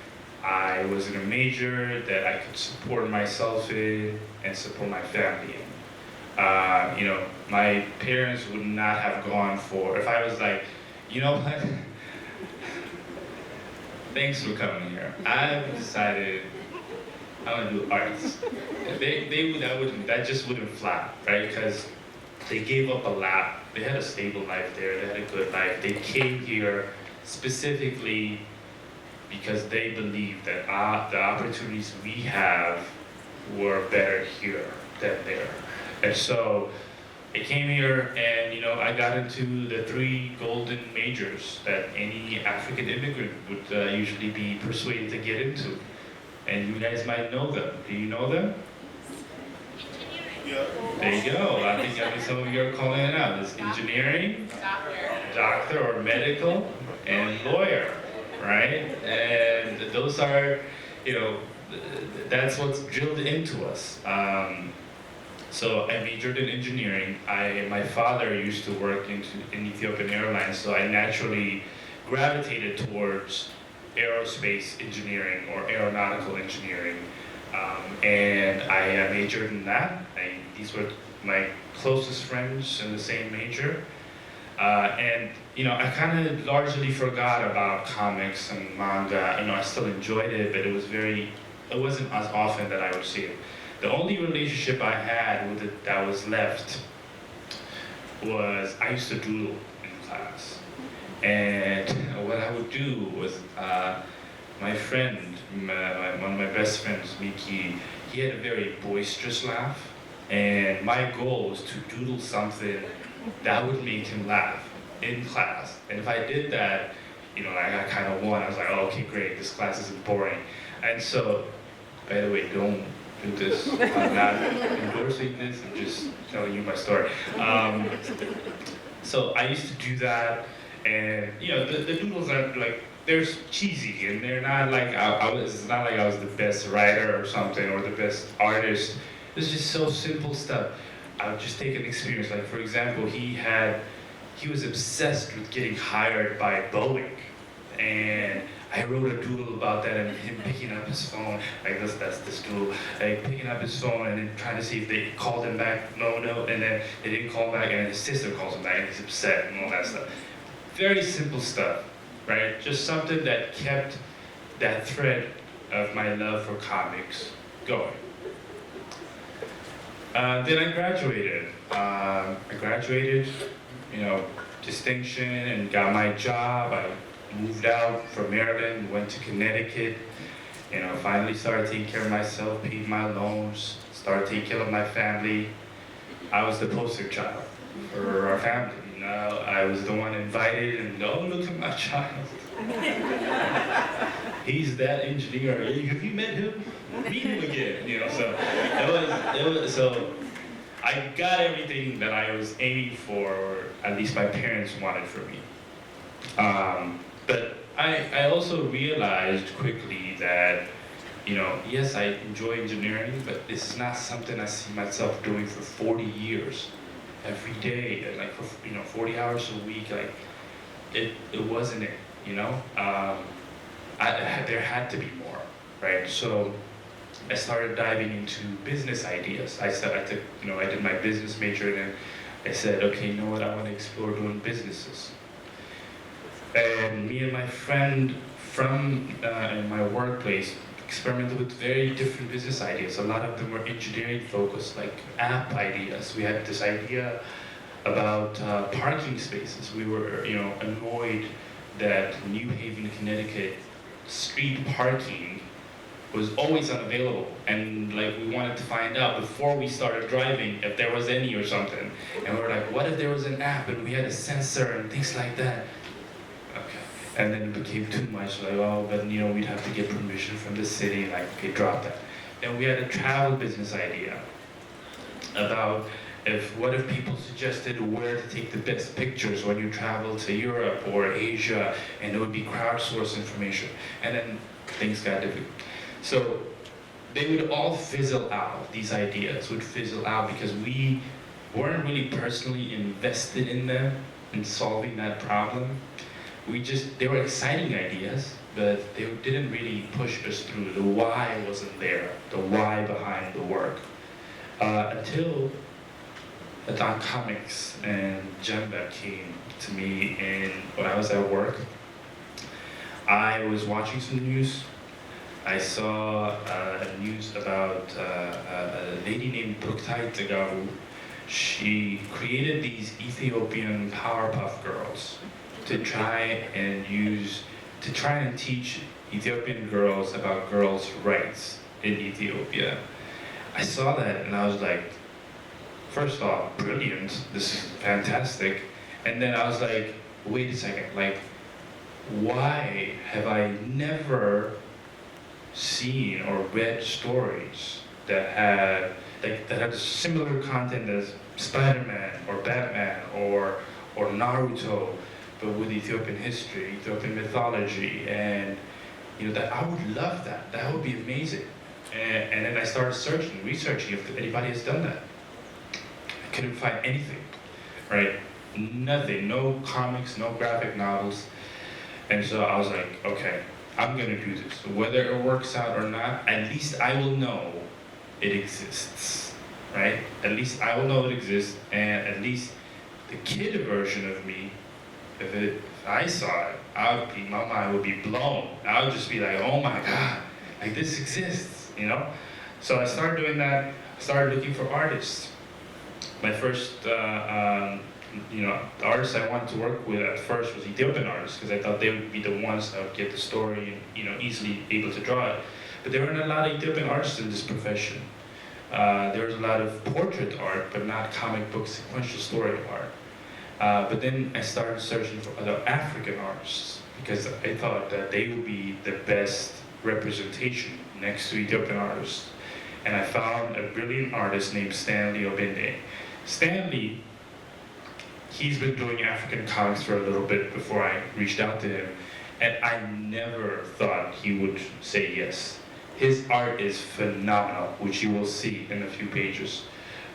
I was in a major that I could support myself in and support my family in. My parents would not have gone for, if I was like, you know what? Thanks for coming here. I've decided I want to do arts. That just wouldn't fly, right? Because they gave up a lot. They had a stable life there. They had a good life. They came here specifically because they believed that the opportunities we have were better here than there. And so I came here and, I got into the 3 golden majors that any African immigrant would usually be persuaded to get into. And you guys might know them. Do you know them? Yeah. There you go. I think some of you are calling it out. It's engineering, doctor or medical, and lawyer, right? And those are, that's what's drilled into us. So I majored in engineering. My father used to work in Ethiopian Airlines, so I naturally gravitated towards aerospace engineering or aeronautical engineering. And I majored in that. These were my closest friends in the same major. And I kind of largely forgot about comics and manga. I still enjoyed it, but it wasn't as often that I would see it. The only relationship I had with it that was left was I used to doodle in class. And what I would do was, my friend, one of my best friends, Miki, he had a very boisterous laugh. And my goal was to doodle something that would make him laugh in class. And if I did that, I kind of won. I was like, oh, okay, great, this class isn't boring. And so, by the way, don't do this. I'm not endorsing this, I'm just telling you my story. So I used to do that, and you know, the doodles are like, they're cheesy, and they're not like, it's not like I was the best writer or something, or the best artist. It's just so simple stuff. I would just take an experience, like for example, he was obsessed with getting hired by Boeing, and I wrote a doodle about that, and him picking up his phone, like that's this doodle, like picking up his phone and then trying to see if they called him back, no, and then they didn't call back, and then his sister calls him back, and he's upset, and all that stuff. Very simple stuff, right? Just something that kept that thread of my love for comics going. Then I graduated. You know, distinction, and got my job. I moved out from Maryland, went to Connecticut, you know, finally started taking care of myself, paid my loans, started taking care of my family. I was the poster child for our family. You know, I was the one invited, and oh, look at my child. He's that engineer. Have you met him? Meet him again. You know, so it was so. I got everything that I was aiming for, or at least my parents wanted for me. But I also realized quickly that, you know, yes, I enjoy engineering, but this is not something I see myself doing for 40 years, every day, and like for, you know, 40 hours a week. Like, it wasn't it, you know. There had to be more, right? So I started diving into business ideas. I took, you know, I did my business major, and then I said, okay, you know what, I want to explore doing businesses. And me and my friend from in my workplace experimented with very different business ideas. A lot of them were engineering focused, like app ideas. We had this idea about parking spaces. We were, you know, annoyed that New Haven, Connecticut street parking was always unavailable, and like we wanted to find out before we started driving if there was any or something. And we were like, what if there was an app and we had a sensor and things like that? Okay. And then it became too much, like, oh, but you know, we'd have to get permission from the city, like, okay, drop that. Then we had a travel business idea about what if people suggested where to take the best pictures when you travel to Europe or Asia, and it would be crowdsourced information. And then things got difficult. So they would all fizzle out, these ideas would fizzle out because we weren't really personally invested in them, in solving that problem. They were exciting ideas, but they didn't really push us through. The why wasn't there, the why behind the work. Until Etan Comics and Jemba came to me when I was at work. I was watching some news. I saw news about a lady named Bruktai Tegaru. She created these Ethiopian Powerpuff Girls to try and teach Ethiopian girls about girls' rights in Ethiopia. I saw that and I was like, first off, brilliant, this is fantastic. And then I was like, wait a second, like, why have I never seen or read stories that had similar content as Spider-Man or Batman or Naruto, but with Ethiopian history, Ethiopian mythology, and you know, that I would love that. That would be amazing. And then I started researching if anybody has done that. I couldn't find anything, right? Nothing, no comics, no graphic novels. And so I was like, okay, I'm gonna do this. Whether it works out or not, at least I will know it exists, right? At least I will know it exists, and at least the kid version of me, if I saw it, my mind would be blown. I would just be like, oh my God, like this exists, you know? So I started doing that. I started looking for artists. My first, the artists I wanted to work with at first was Ethiopian artists, because I thought they would be the ones that would get the story and, you know, easily able to draw it. But there weren't a lot of Ethiopian artists in this profession. There was a lot of portrait art, but not comic book sequential story art. But then I started searching for other African artists, because I thought that they would be the best representation next to Ethiopian artists. and I found a brilliant artist named Stanley Obinde. Stanley, he's been doing African comics for a little bit before I reached out to him, and I never thought he would say yes. His art is phenomenal, which you will see in a few pages.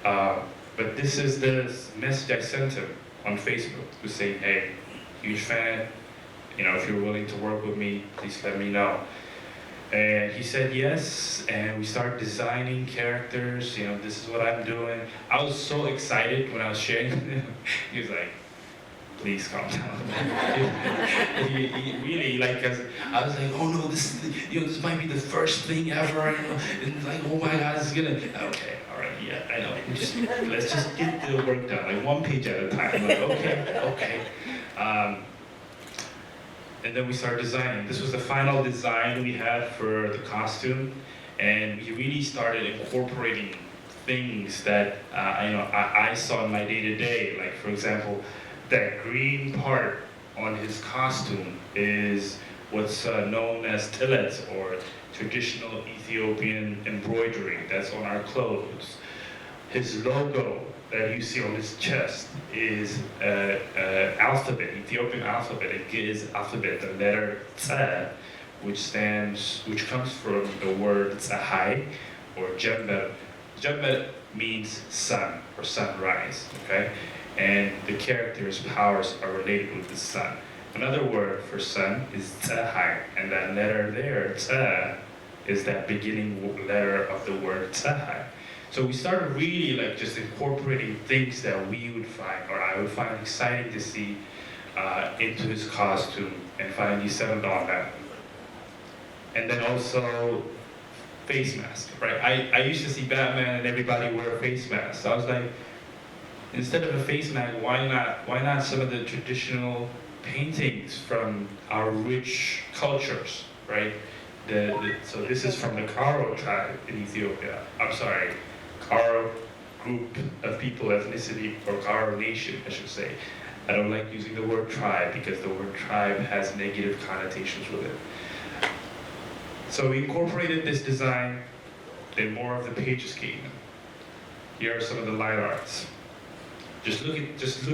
But this is the message I sent him on Facebook, to say, hey, huge fan, you know, if you're willing to work with me, please let me know. And he said yes, and we started designing characters, you know, this is what I'm doing. I was so excited when I was sharing with him. He was like, please calm down. he really, like, 'cause I was like, oh no, this is, you know, this might be the first thing ever, you know, and like, oh my God, this is gonna, okay, all right, yeah, I know, let's just get the work done, like one page at a time. I'm like, okay. And then we started designing. This was the final design we had for the costume, and we really started incorporating things that I saw in my day-to-day. Like, for example, that green part on his costume is what's known as tillet, or traditional Ethiopian embroidery that's on our clothes. His logo that you see on his chest is alphabet, Ethiopian alphabet. It is alphabet, the letter Tsa, which comes from the word Tsahai, or Jember. Jember means sun, or sunrise, okay? And the character's powers are related with the sun. Another word for sun is Tsahai, and that letter there, Tsa, is that beginning letter of the word Tsahai. So we started really like just incorporating things that we would find, or I would find exciting to see into his costume, and finally settled on that. And then also face mask, right? I used to see Batman and everybody wear a face mask. So I was like, instead of a face mask, why not some of the traditional paintings from our rich cultures, right? So this is from the Karo tribe in Ethiopia. I'm sorry, Karo group of people, ethnicity, or Karo nation, I should say. I don't like using the word tribe because the word tribe has negative connotations with it. So we incorporated this design, then more of the pages came in. Here are some of the line arts. Just look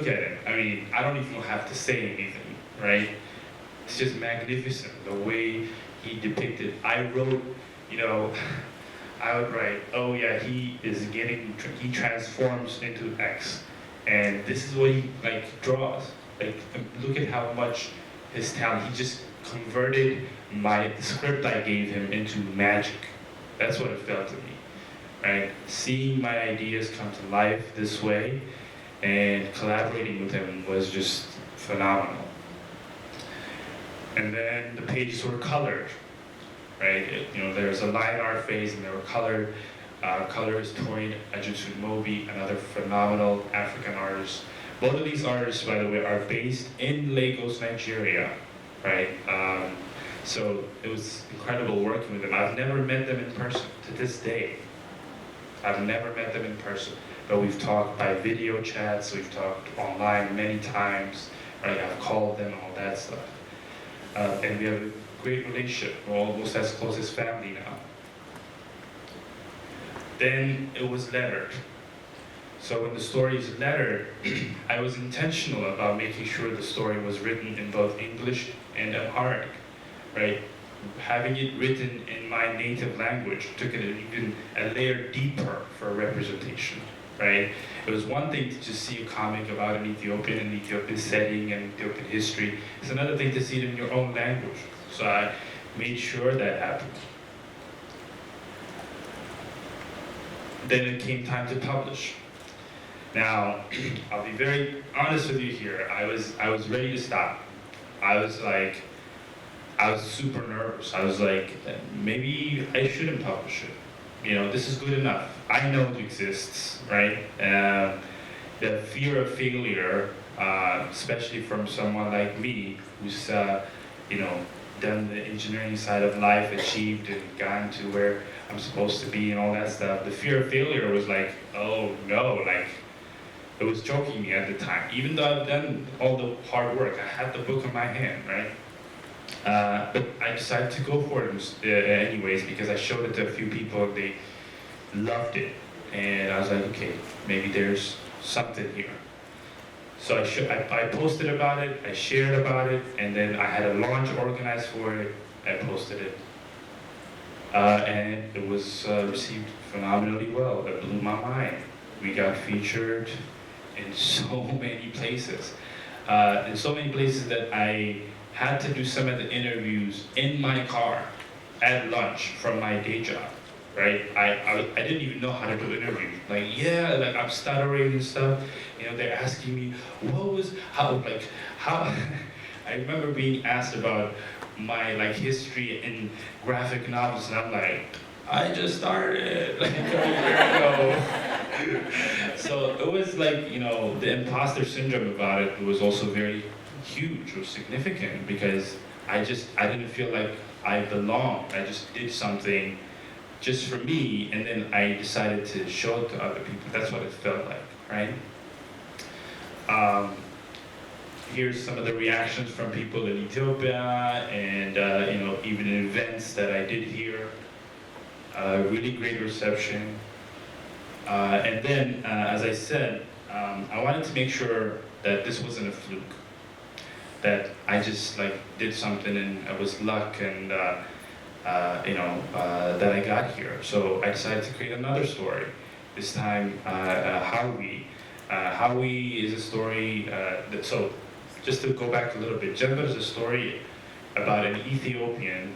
at it. I mean, I don't even have to say anything, right? It's just magnificent, the way he depicted. I wrote, you know, I would write, oh yeah, he transforms into X. And this is what he like draws. Like, look at how much his talent, he just converted the script I gave him into magic. That's what it felt to me, right? Seeing my ideas come to life this way and collaborating with him was just phenomenal. And then the pages were colored, right? There's a line art phase and they were colored. Colorist Toyin Ajitsumobi, another phenomenal African artist. Both of these artists, by the way, are based in Lagos, Nigeria, right? So it was incredible working with them. I've never met them in person to this day. I've never met them in person, but we've talked by video chats, we've talked online many times, right? I've called them, all that stuff. And we have a great relationship. We're almost as close as family now. Then it was lettered. So when the story is lettered, I was intentional about making sure the story was written in both English and Amharic, right? Having it written in my native language took it even a layer deeper for representation, right? It was one thing to just see a comic about an Ethiopian setting and Ethiopian history. It's another thing to see it in your own language. So I made sure that happened. Then it came time to publish. Now, I'll be very honest with you here. I was ready to stop. I was super nervous. I was like, maybe I shouldn't publish it. This is good enough. I know it exists, right? The fear of failure, especially from someone like me, who's done the engineering side of life, achieved and gotten to where I'm supposed to be and all that stuff. The fear of failure was like, oh no, like it was choking me at the time. Even though I've done all the hard work, I had the book in my hand, right? But I decided to go for it anyways because I showed it to a few people and loved it. And I was like, okay, maybe there's something here. So I posted about it, I shared about it, and then I had a launch organized for it. I posted it. And it was received phenomenally well. It blew my mind. We got featured in so many places. In so many places that I had to do some of the interviews in my car at lunch from my day job, right? I didn't even know how to do interviews. Like, yeah, like I'm stuttering and stuff. You know, they're asking me, how, I remember being asked about my like history in graphic novels, and I'm like, I just started like a year ago. So it was like, you know, the imposter syndrome about it was also very huge or significant, because I didn't feel like I belonged. I just did something just for me, and then I decided to show it to other people. That's what it felt like, right? Here's some of the reactions from people in Ethiopia, and you know, even in events that I did here. Really great reception. And then, as I said, I wanted to make sure that this wasn't a fluke. That I just like did something and it was luck, and you know, that I got here. So I decided to create another story. This time, Howie. Howie is a story. So just to go back a little bit, Jemba is a story about an Ethiopian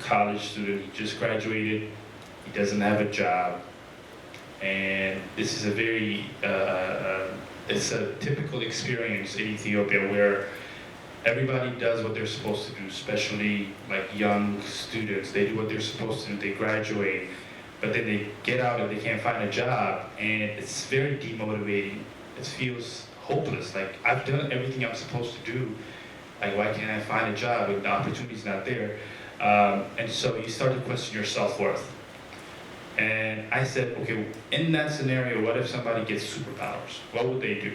college student. He just graduated. He doesn't have a job, and this is a very it's a typical experience in Ethiopia where everybody does what they're supposed to do, especially like young students. They do what they're supposed to do, they graduate, but then they get out and they can't find a job, and it's very demotivating. It feels hopeless, like I've done everything I'm supposed to do, like why can't I find a job when the opportunity's not there? And so you start to question your self-worth. And I said, okay, in that scenario, what if somebody gets superpowers? What would they do?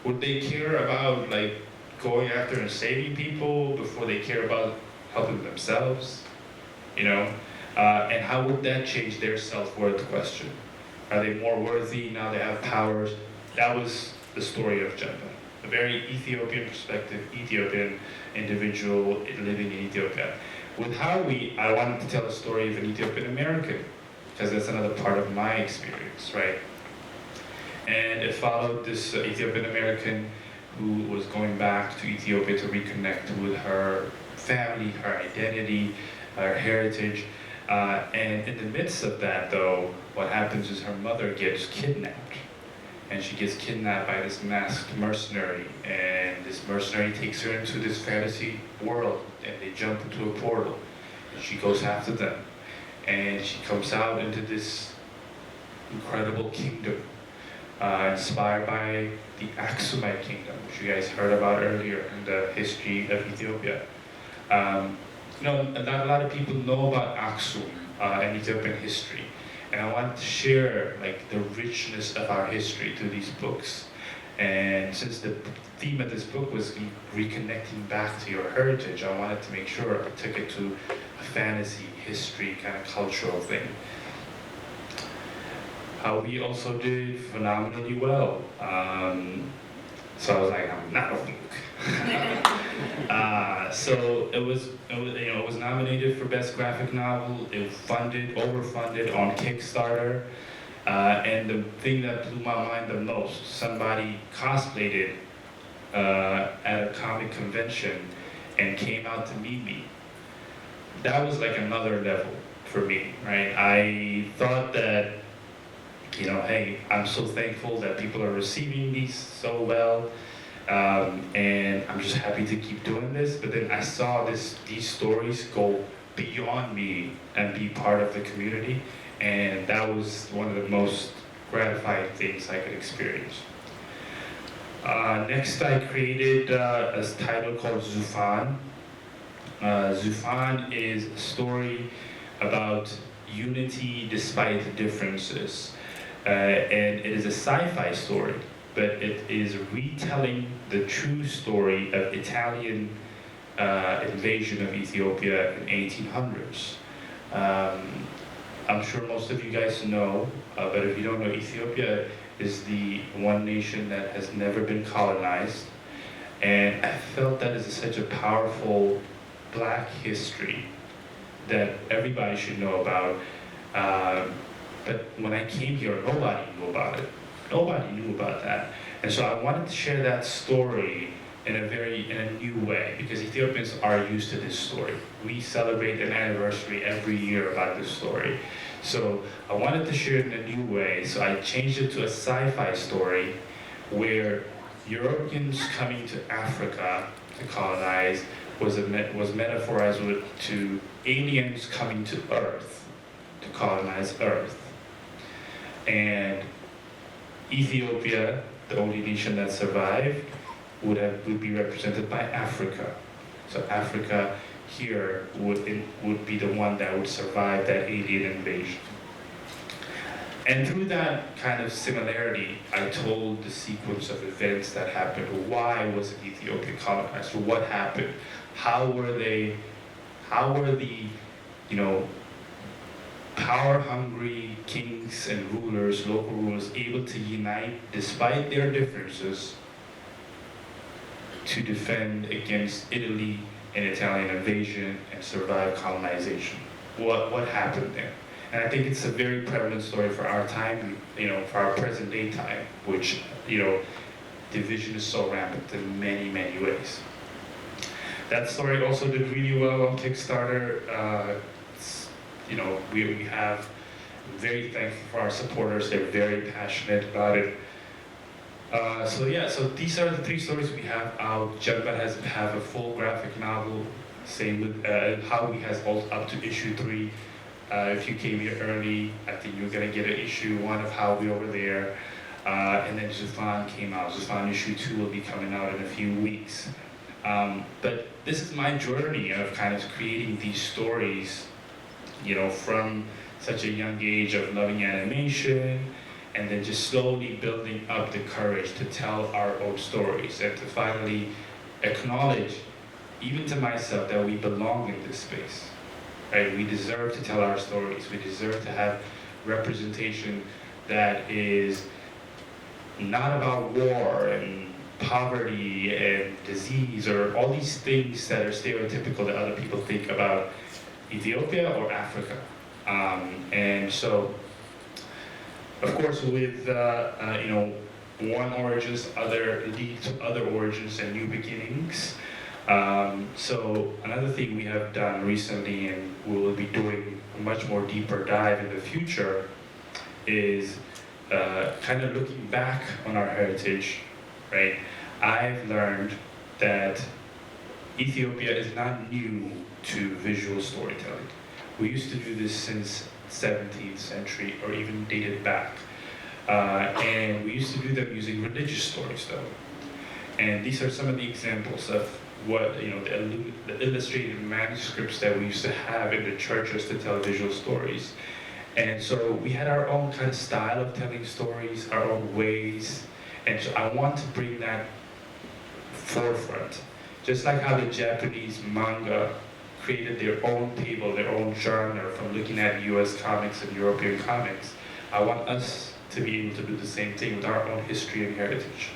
Would they care about like going after and saving people before they care about helping themselves? You know? And how would that change their self-worth question? Are they more worthy now they have powers? That was the story of Jemba. A very Ethiopian perspective, Ethiopian individual living in Ethiopia. With Howie, I wanted to tell a story of an Ethiopian American, because that's another part of my experience, right? And it followed this Ethiopian American who was going back to Ethiopia to reconnect with her family, her identity, her heritage. And in the midst of that, though, what happens is her mother gets kidnapped. And she gets kidnapped by this masked mercenary. And this mercenary takes her into this fantasy world, and they jump into a portal. And she goes after them. And she comes out into this incredible kingdom, inspired by the Aksumite kingdom, which you guys heard about earlier in the history of Ethiopia. You know, not a lot of people know about Aksum and Ethiopian history. And I wanted to share like the richness of our history through these books. And since the theme of this book was reconnecting back to your heritage, I wanted to make sure I took it to a fantasy, history, kind of cultural thing. We also did phenomenally well. So I was like, I'm not a fluke. So it was, you know, it was nominated for Best Graphic Novel. It was overfunded on Kickstarter. And the thing that blew my mind the most, somebody cosplayed it at a comic convention and came out to meet me. That was like another level for me, right? I thought that, you know, hey, I'm so thankful that people are receiving these so well, and I'm just happy to keep doing this. But then I saw these stories go beyond me and be part of the community, and that was one of the most gratifying things I could experience. Next, I created a title called Zufan. Zufan is a story about unity despite differences. And it is a sci-fi story, but it is retelling the true story of Italian invasion of Ethiopia in 1800s. I'm sure most of you guys know, but if you don't know, Ethiopia is the one nation that has never been colonized. And I felt that is such a powerful Black history that everybody should know about. But when I came here, nobody knew about it. Nobody knew about that. And so I wanted to share that story in a new way, because Ethiopians are used to this story. We celebrate an anniversary every year about this story. So I wanted to share it in a new way, so I changed it to a sci-fi story where Europeans coming to Africa to colonize was metaphorized to aliens coming to Earth to colonize Earth. And Ethiopia, the only nation that survived, would be represented by Africa. So Africa here would be the one that would survive that alien invasion. And through that kind of similarity, I told the sequence of events that happened. Why was Ethiopia colonized? What happened? How were the, power-hungry kings and rulers, local rulers, able to unite despite their differences to defend against Italy and Italian invasion and survive colonization? What happened there? And I think it's a very prevalent story for our time, for our present day time, which, division is so rampant in many, many ways. That story also did really well on Kickstarter. We have, I'm very thankful for our supporters. They're very passionate about it. So these are the 3 stories we have out. Jemba have a full graphic novel. Same with Howie has all up to issue 3. If you came here early, I think you're gonna get an issue 1 of Howie over there. And then Zufan came out. Zufan issue 2 will be coming out in a few weeks. But this is my journey of kind of creating these stories, from such a young age of loving animation, and then just slowly building up the courage to tell our own stories and to finally acknowledge, even to myself, that we belong in this space. Right? We deserve to tell our stories. We deserve to have representation that is not about war and poverty and disease or all these things that are stereotypical that other people think about Ethiopia or Africa. And so, of course, with one origins lead to other origins and new beginnings. So another thing we have done recently, and we will be doing a much more deeper dive in the future, is kind of looking back on our heritage, right? I've learned that Ethiopia is not new to visual storytelling. We used to do this since 17th century or even dated back. And we used to do them using religious stories though. And these are some of the examples of what, the illustrated manuscripts that we used to have in the churches to tell visual stories. And so we had our own kind of style of telling stories, our own ways. And so I want to bring that forefront. Just like how the Japanese manga created their own table, their own genre from looking at US comics and European comics, I want us to be able to do the same thing with our own history and heritage.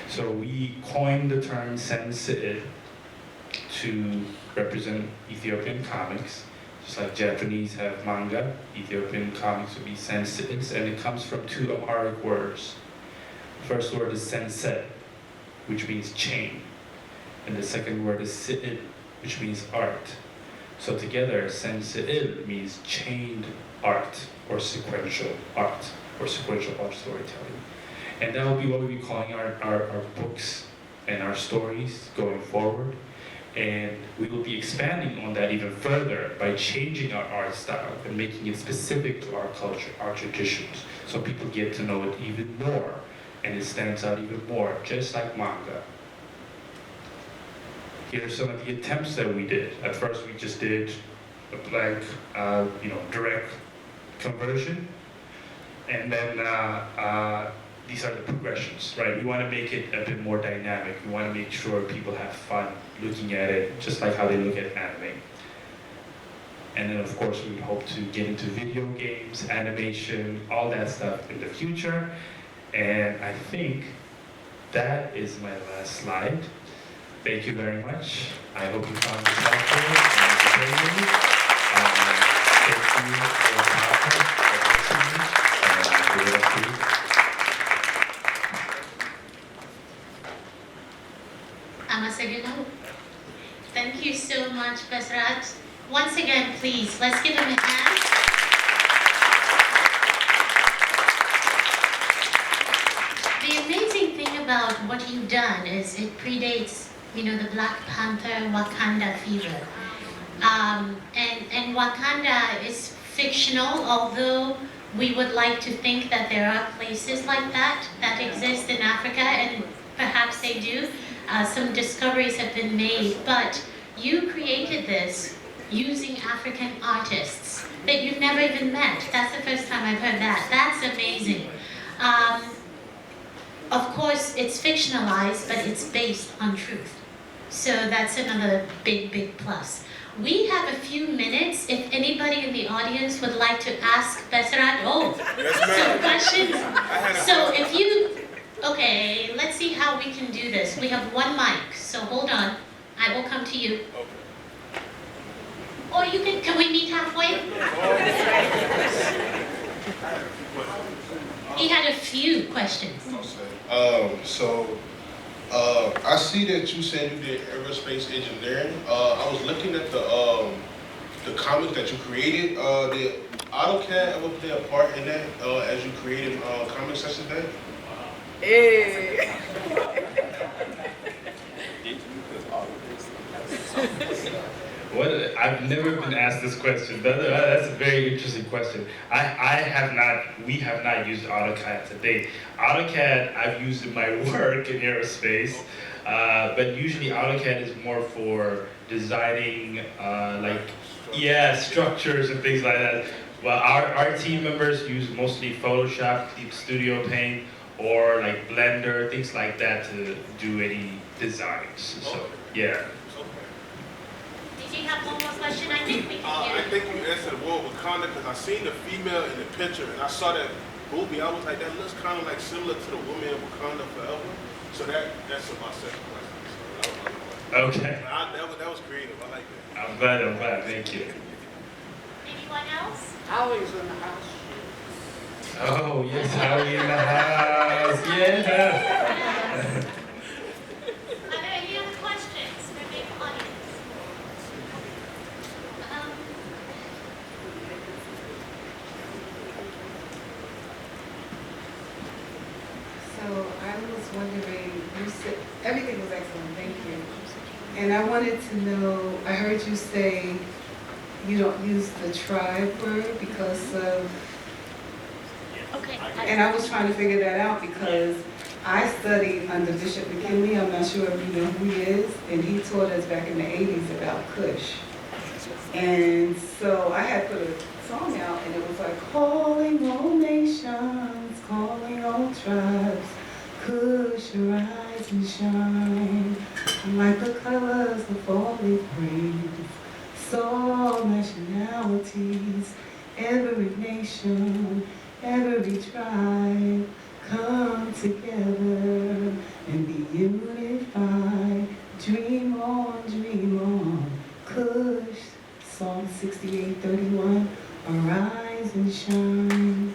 So we coined the term sensei to represent Ethiopian comics. Just like Japanese have manga, Ethiopian comics would be senseis, and it comes from 2 Amharic words. The first word is sensei, which means chain, and the second word is si'il, which means art. So together, sensei means chained art, or sequential art storytelling. And that will be what we'll be calling our books and our stories going forward. And we will be expanding on that even further by changing our art style and making it specific to our culture, our traditions, so people get to know it even more and it stands out even more, just like manga. Here are some of the attempts that we did. At first we just did a blank, direct conversion, and then these are the progressions, right? We want to make it a bit more dynamic. We want to make sure people have fun looking at it, just like how they look at anime. And then of course we hope to get into video games, animation, all that stuff in the future. And I think that is my last slide. Thank you very much. I hope you found this helpful and entertaining. Thank you for listening, and have a good afternoon. Amasagino. Thank you so much, Basrat. Once again, please, let's give him a hand. The amazing thing about what you've done is it predates, the Black Panther Wakanda fever. And Wakanda is fictional, although we would like to think that there are places like that exist in Africa, and perhaps they do. Some discoveries have been made, but you created this using African artists that you've never even met. That's the first time I've heard that. That's amazing. Of course, it's fictionalized, but it's based on truth. So that's another big, big plus. We have a few minutes. If anybody in the audience would like to ask Basrat, some questions. So if you, okay, let's see how we can do this. We have one mic, so hold on. I will come to you. Or you can we meet halfway? He had a few questions. I see that you said you did aerospace engineering. I was looking at the comics that you created. Did AutoCAD ever play a part in that as you created comics such as that? Hey. What? I've never been asked this question. That's a very interesting question. We have not used AutoCAD to date. AutoCAD, I've used in my work in aerospace, but usually AutoCAD is more for designing, structures and things like that. Well, our team members use mostly Photoshop, Deep Studio Paint, or like Blender, things like that to do any designs. So, yeah. Did you have one more question? I think we can I think you answered the one with Wakanda because I seen the female in the picture and I saw that movie. I was like, that looks kind of like similar to the woman in Wakanda Forever. So that's my second question. Okay. That was creative. I like that. I'm glad. Thank you. Anyone else? Howie's in the house. Oh, yes, Howie in the house. Yeah. Are there any other questions for the audience? So I was wondering, you said, everything was excellent, thank you. And I wanted to know, I heard you say you don't use the tribe word because of, Okay. and I was trying to figure that out because I studied under Bishop McKinley. I'm not sure if you know who he is, and he taught us back in the 80s about Kush. And so I had put a song out, and it was like, calling all nations, calling all tribes, Kush, rise and shine, like the colors of fall leaf breeze. So all nationalities, every nation, every tribe, come together and be unified. Dream on, Kush. Psalm 68:31, arise and shine.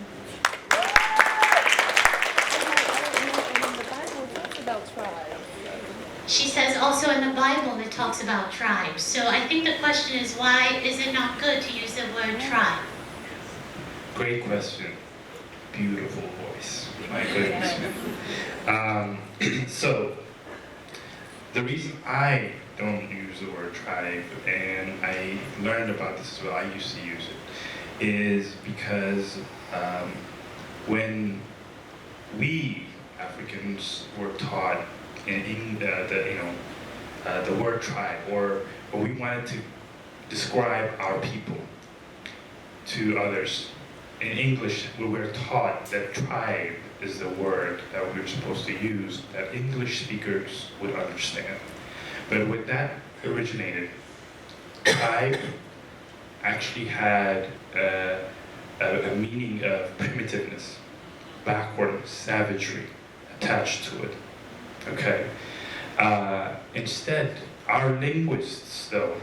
She says also in the Bible it talks about tribes. So I think the question is, why is it not good to use the word tribe? Great question. Beautiful voice. My goodness. So, the reason I don't use the word tribe, and I learned about this as well, I used to use it, is because when we Africans were taught in the word tribe, or we wanted to describe our people to others, in English we were taught that tribe is the word that we were supposed to use that English speakers would understand. But when that originated, tribe actually had a meaning of primitiveness, backwardness, savagery attached to it. Okay. Instead, our linguists, though,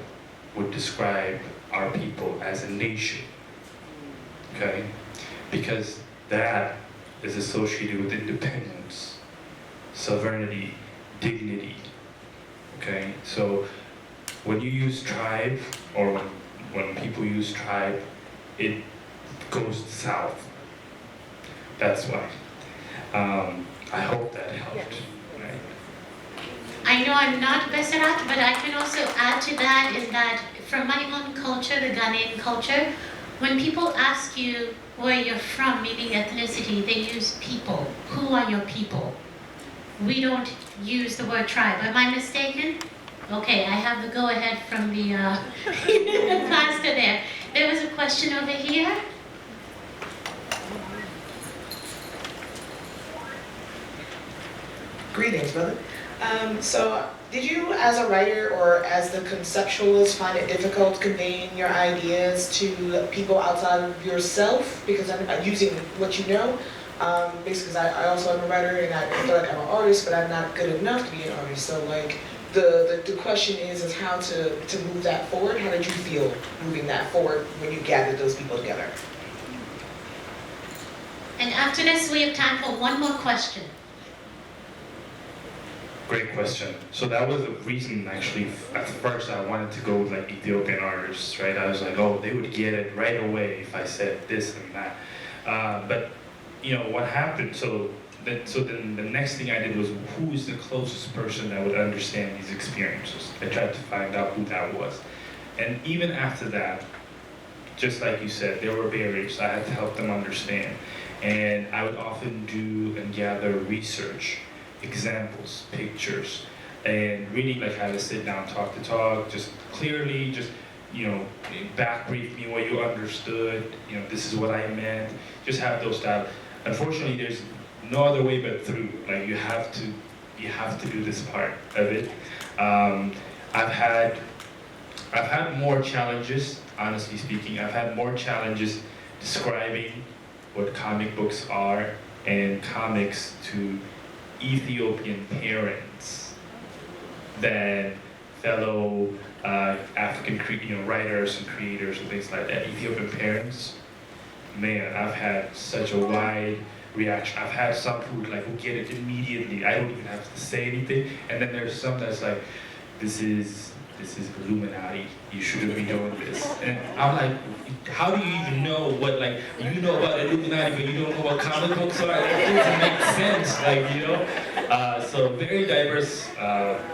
would describe our people as a nation. Okay? Because that is associated with independence, sovereignty, dignity. Okay? So when you use tribe, or when people use tribe, it goes south. That's why. I hope that helped. Right? I know I'm not Besarat, but I can also add to that in that from my own culture, the Ghanaian culture, when people ask you where you're from, meaning ethnicity, they use people. Who are your people? We don't use the word tribe. Am I mistaken? Okay, I have the go-ahead from the pastor there. There was a question over here. Greetings, brother. So, did you, as a writer or as the conceptualist, find it difficult conveying your ideas to people outside of yourself? Because I'm using what you know. Basically, I also am a writer, and I feel like I'm an artist, but I'm not good enough to be an artist. So, like, the question is how to move that forward. How did you feel moving that forward when you gathered those people together? And after this, we have time for one more question. Great question. So that was the reason, actually, at first I wanted to go with like Ethiopian artists, right? I was like, oh, they would get it right away if I said this and that. But you know what happened? So then the next thing I did was, who is the closest person that would understand these experiences? I tried to find out who that was. And even after that, just like you said, there were barriers. I had to help them understand. And I would often do and gather research, examples, pictures, and really like have a sit down, talk to talk, just clearly, just, you know, back brief me what you understood, you know, this is what I meant, just have those style. Unfortunately, there's no other way but through, like you have to do this part of it. I've had more challenges, honestly speaking, I've had more challenges describing what comic books are and comics to Ethiopian parents than fellow African writers and creators and things like that. Ethiopian parents, man, I've had such a wide reaction. I've had some who get it immediately. I don't even have to say anything. And then there's some that's like, this is Illuminati. You shouldn't be doing this. And I'm like, how do you even know what, like, you know about Illuminati, but you don't know what comic books are? It doesn't make sense, like, you know? So very diverse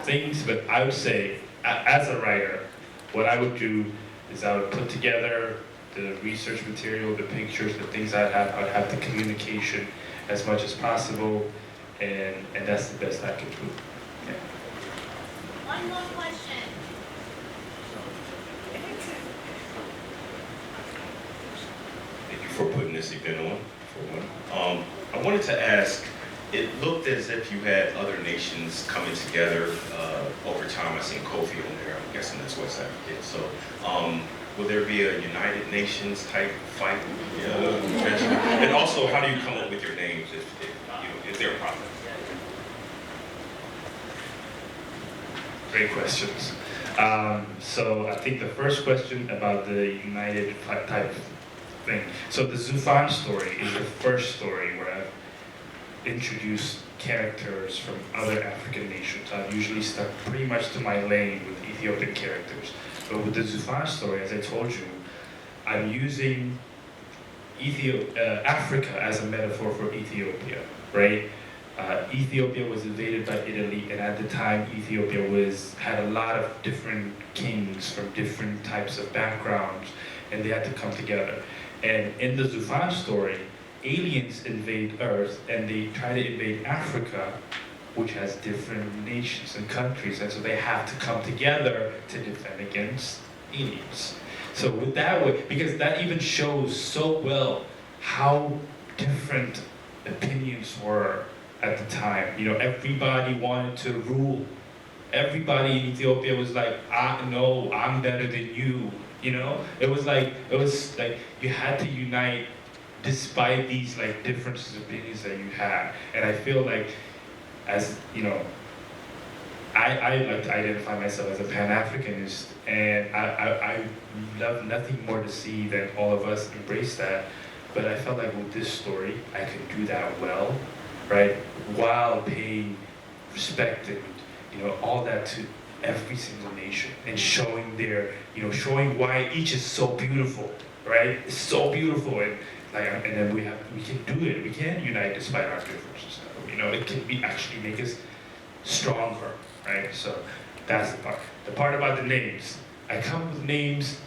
things, but I would say, as a writer, what I would do is I would put together the research material, the pictures, the things I'd have the communication as much as possible, and that's the best I can do. Yeah. One more question. Thank you for putting this event on, for one. I wanted to ask, it looked as if you had other nations coming together over time. I seen Kofi on there, I'm guessing that's West Africa. So will there be a United Nations type fight? And also, how do you come up with your names if they're proper? Great questions. So I think the first question about the United type thing. So the Zufan story is the first story where I've introduced characters from other African nations. I've usually stuck pretty much to my lane with Ethiopian characters. But with the Zufan story, as I told you, I'm using Africa as a metaphor for Ethiopia, right? Ethiopia was invaded by Italy, and at the time, Ethiopia had a lot of different kings from different types of backgrounds, and they had to come together. And in the Zufan story, aliens invade Earth, and they try to invade Africa, which has different nations and countries, and so they have to come together to defend against aliens. So with that way, because that even shows so well how different opinions were at the time. You know, everybody wanted to rule. Everybody in Ethiopia was like, no, I'm better than you. you know? It was like you had to unite despite these like differences of opinions that you had. And I feel like, as you know, I like to identify myself as a Pan-Africanist, and I love nothing more to see than all of us embrace that. But I felt like with this story, I could do that well, right? While paying respect and, you know, all that to every single nation, and showing their, you know, showing why each is so beautiful, right? It's so beautiful, and like, and then we can do it. We can unite despite our differences. You know, it can be actually make us stronger, right? So that's the part. The part about the names. I come up with names.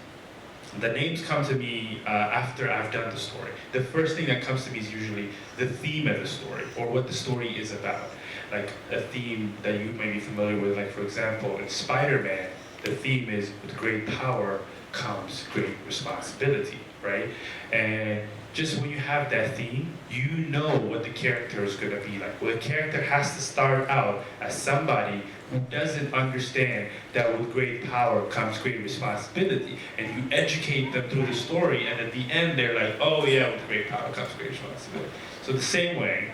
The names come to me after I've done the story. The first thing that comes to me is usually the theme of the story, or what the story is about. Like a theme that you may be familiar with, like for example, in Spider-Man, the theme is with great power comes great responsibility, right? And just when you have that theme, you know what the character is going to be like. Well, the character has to start out as somebody who doesn't understand that with great power comes great responsibility, and you educate them through the story, and at the end they're like, oh yeah, with great power comes great responsibility. So the same way,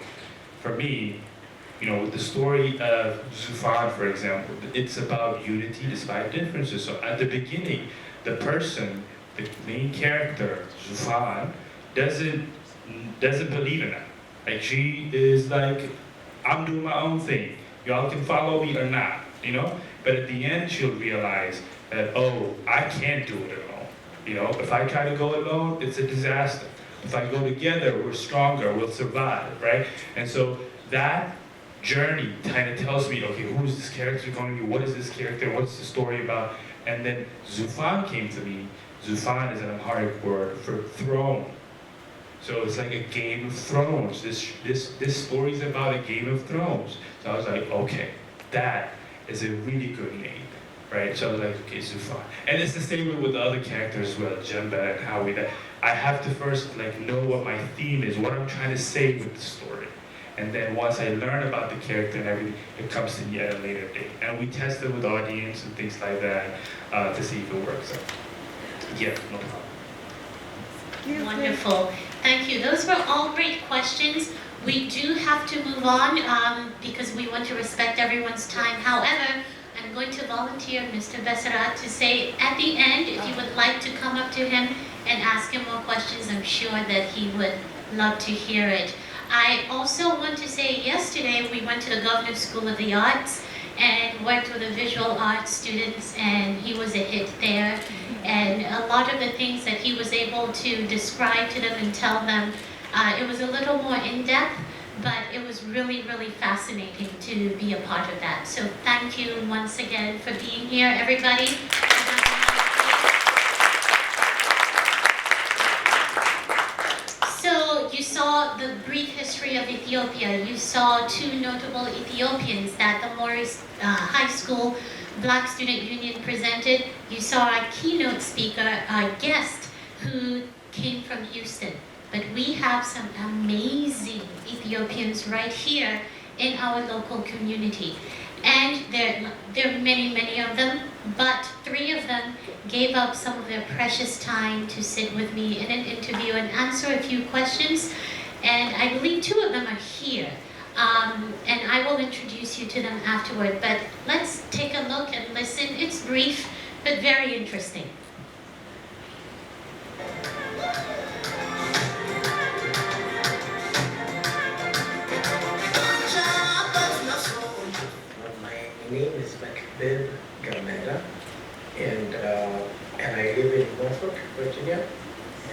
for me, you know, with the story of Zufan, for example, it's about unity despite differences. So at the beginning, the person, the main character, Zufan, doesn't believe in that. Like, she is like, I'm doing my own thing. Y'all can follow me or not, you know? But at the end, she'll realize that, oh, I can't do it alone. You know, if I try to go alone, it's a disaster. If I go together, we're stronger, we'll survive, right? And so that journey kind of tells me, okay, who is this character going to be? What is this character? What's the story about? And then Zufan came to me. Zufan is an Amharic word for throne. So it's like a Game of Thrones. This story is about a Game of Thrones. So I was like, okay, that is a really good name, right? So I was like, okay, Zufan. And it's the same way with the other characters as well, Jemba and Howie, that I have to first like know what my theme is, what I'm trying to say with the story. And then once I learn about the character and everything, it comes to me at a later date. And we test it with audience and things like that to see if it works. So, yeah, no problem. Wonderful. Thank you. Those were all great questions. We do have to move on because we want to respect everyone's time. However, I'm going to volunteer Mr. Besserat to say at the end, if you would like to come up to him and ask him more questions, I'm sure that he would love to hear it. I also want to say yesterday we went to the Governor's School of the Arts and worked with the visual arts students, and he was a hit there. And a lot of the things that he was able to describe to them and tell them, it was a little more in-depth, but it was really, really fascinating to be a part of that. So thank you once again for being here, everybody. So you saw the brief history of Ethiopia. You saw two notable Ethiopians that the Morris High School Black Student Union presented. You saw our keynote speaker, our guest, who came from Houston. But we have some amazing Ethiopians right here in our local community. And there are many, many of them, but 3 of them gave up some of their precious time to sit with me in an interview and answer a few questions. And I believe 2 of them are here. And I will introduce you to them afterward. But let's take a look and listen. It's brief, but very interesting. My name is Makbib Gameda, and I live in Norfolk, Virginia,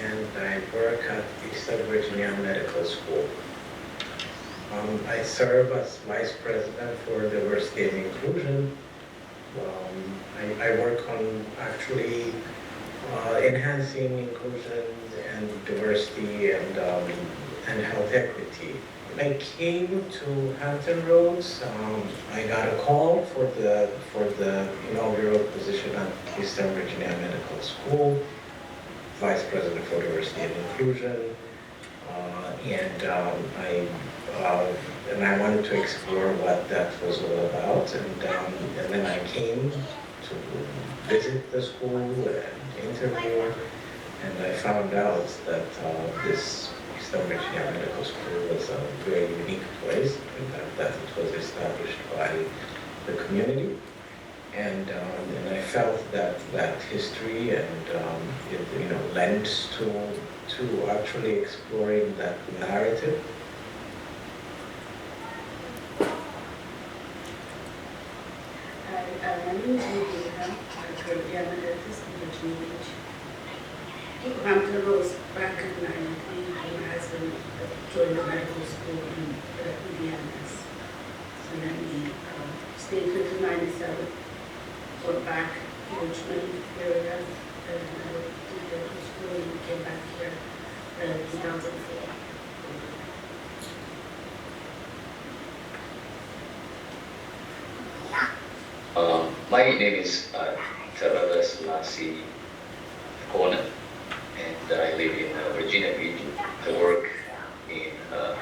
and I work at Eastern Virginia Medical School. I serve as Vice President for Diversity and Inclusion. I work on actually enhancing inclusion and diversity and health equity. I came to Hampton Roads. I got a call for the inaugural position at Eastern Virginia Medical School, Vice President for Diversity and Inclusion, and I wanted to explore what that was all about, and then I came to to visit the school and interview, and I found out that this Eastern Virginia Medical School was a very unique place, and that it was established by the community. And I felt that history and it lends to actually exploring that narrative. My name is Mania. I'm currently an artist in Virginia Beach. Hampton Rose back in 93 when my husband joined the medical school in Indiana. So then we stayed here till 97, went back to Richmond area, and did medical school, and we came back here in 2004. My name is Travis Lassie Kona, and I live in Virginia Beach. I work in a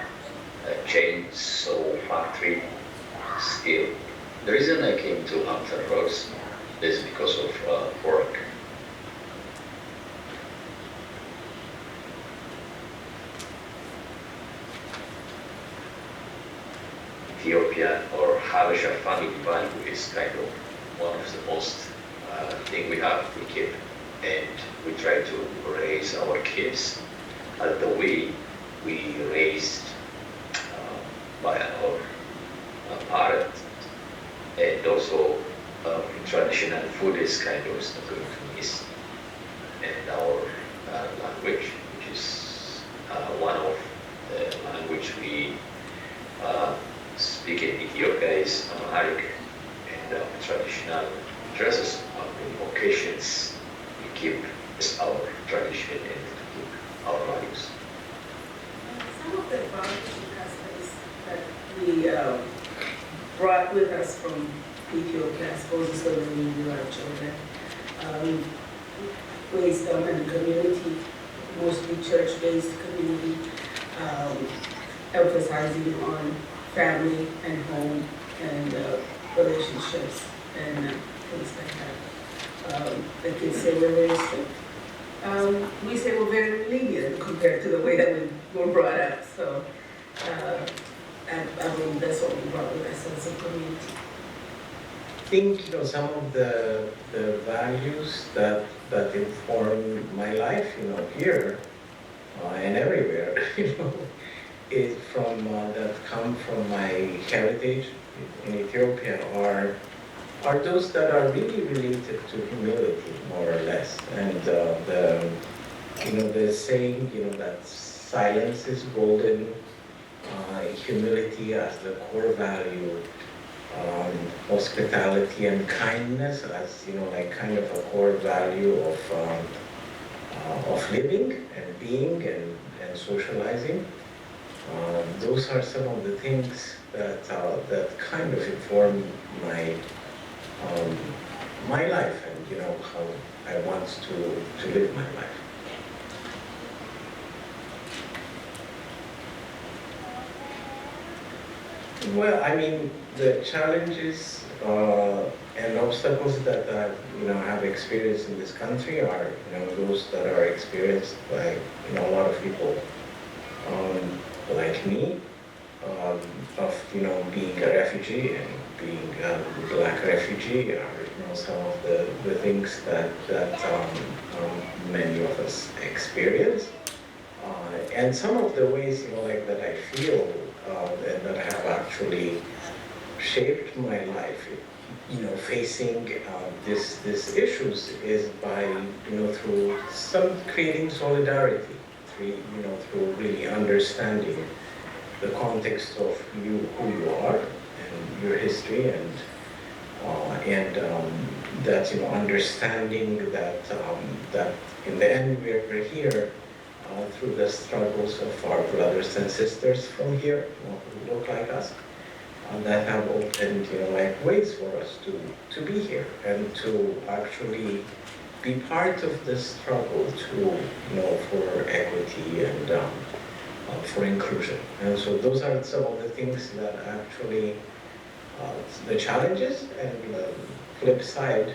chainsaw factory still. The reason I came to Hampton Roads is because of work. Ethiopia or Habesha family value is kind of one of the most thing we have to keep, and we try to raise our kids the way we raised by our parents, and also traditional food is kind of not going to miss, and our language, which is one of the language we speak in Ethiopia is Amharic, and traditional dresses on occasions we keep our tradition and keep our values. Some of the values and customs that we brought with us from Ethiopia, I suppose is going to leave with our children. Raised them in a community, mostly church-based community, emphasizing on family and home and relationships and things like that. The kids say we're very strict. We say we're very lenient compared to the way that we were brought up. So I believe that's what we brought with us as a community. I think some of the values that inform my life, here and everywhere, is from that come from my heritage in Ethiopia are those that are really related to humility, more or less, and the saying that silence is golden, humility as the core value, hospitality and kindness as like kind of a core value of living and being and socializing. Those are some of the things that kind of inform my life and how I want to live my life. Well, I mean, the challenges and obstacles that I have experienced in this country are those that are experienced by a lot of people. Like me, of being a refugee and being a black refugee are some of the things that many of us experience, and some of the ways like that I feel and that have actually shaped my life, facing this issues is by through some creating solidarity. Through really understanding the context of who you are and your history, and that understanding that in the end we're here through the struggles of our brothers and sisters from here who look like us, that have opened like ways for us to be here and to actually be part of the struggle for equity and for inclusion. And so those are some of the things that actually, the challenges, and the flip side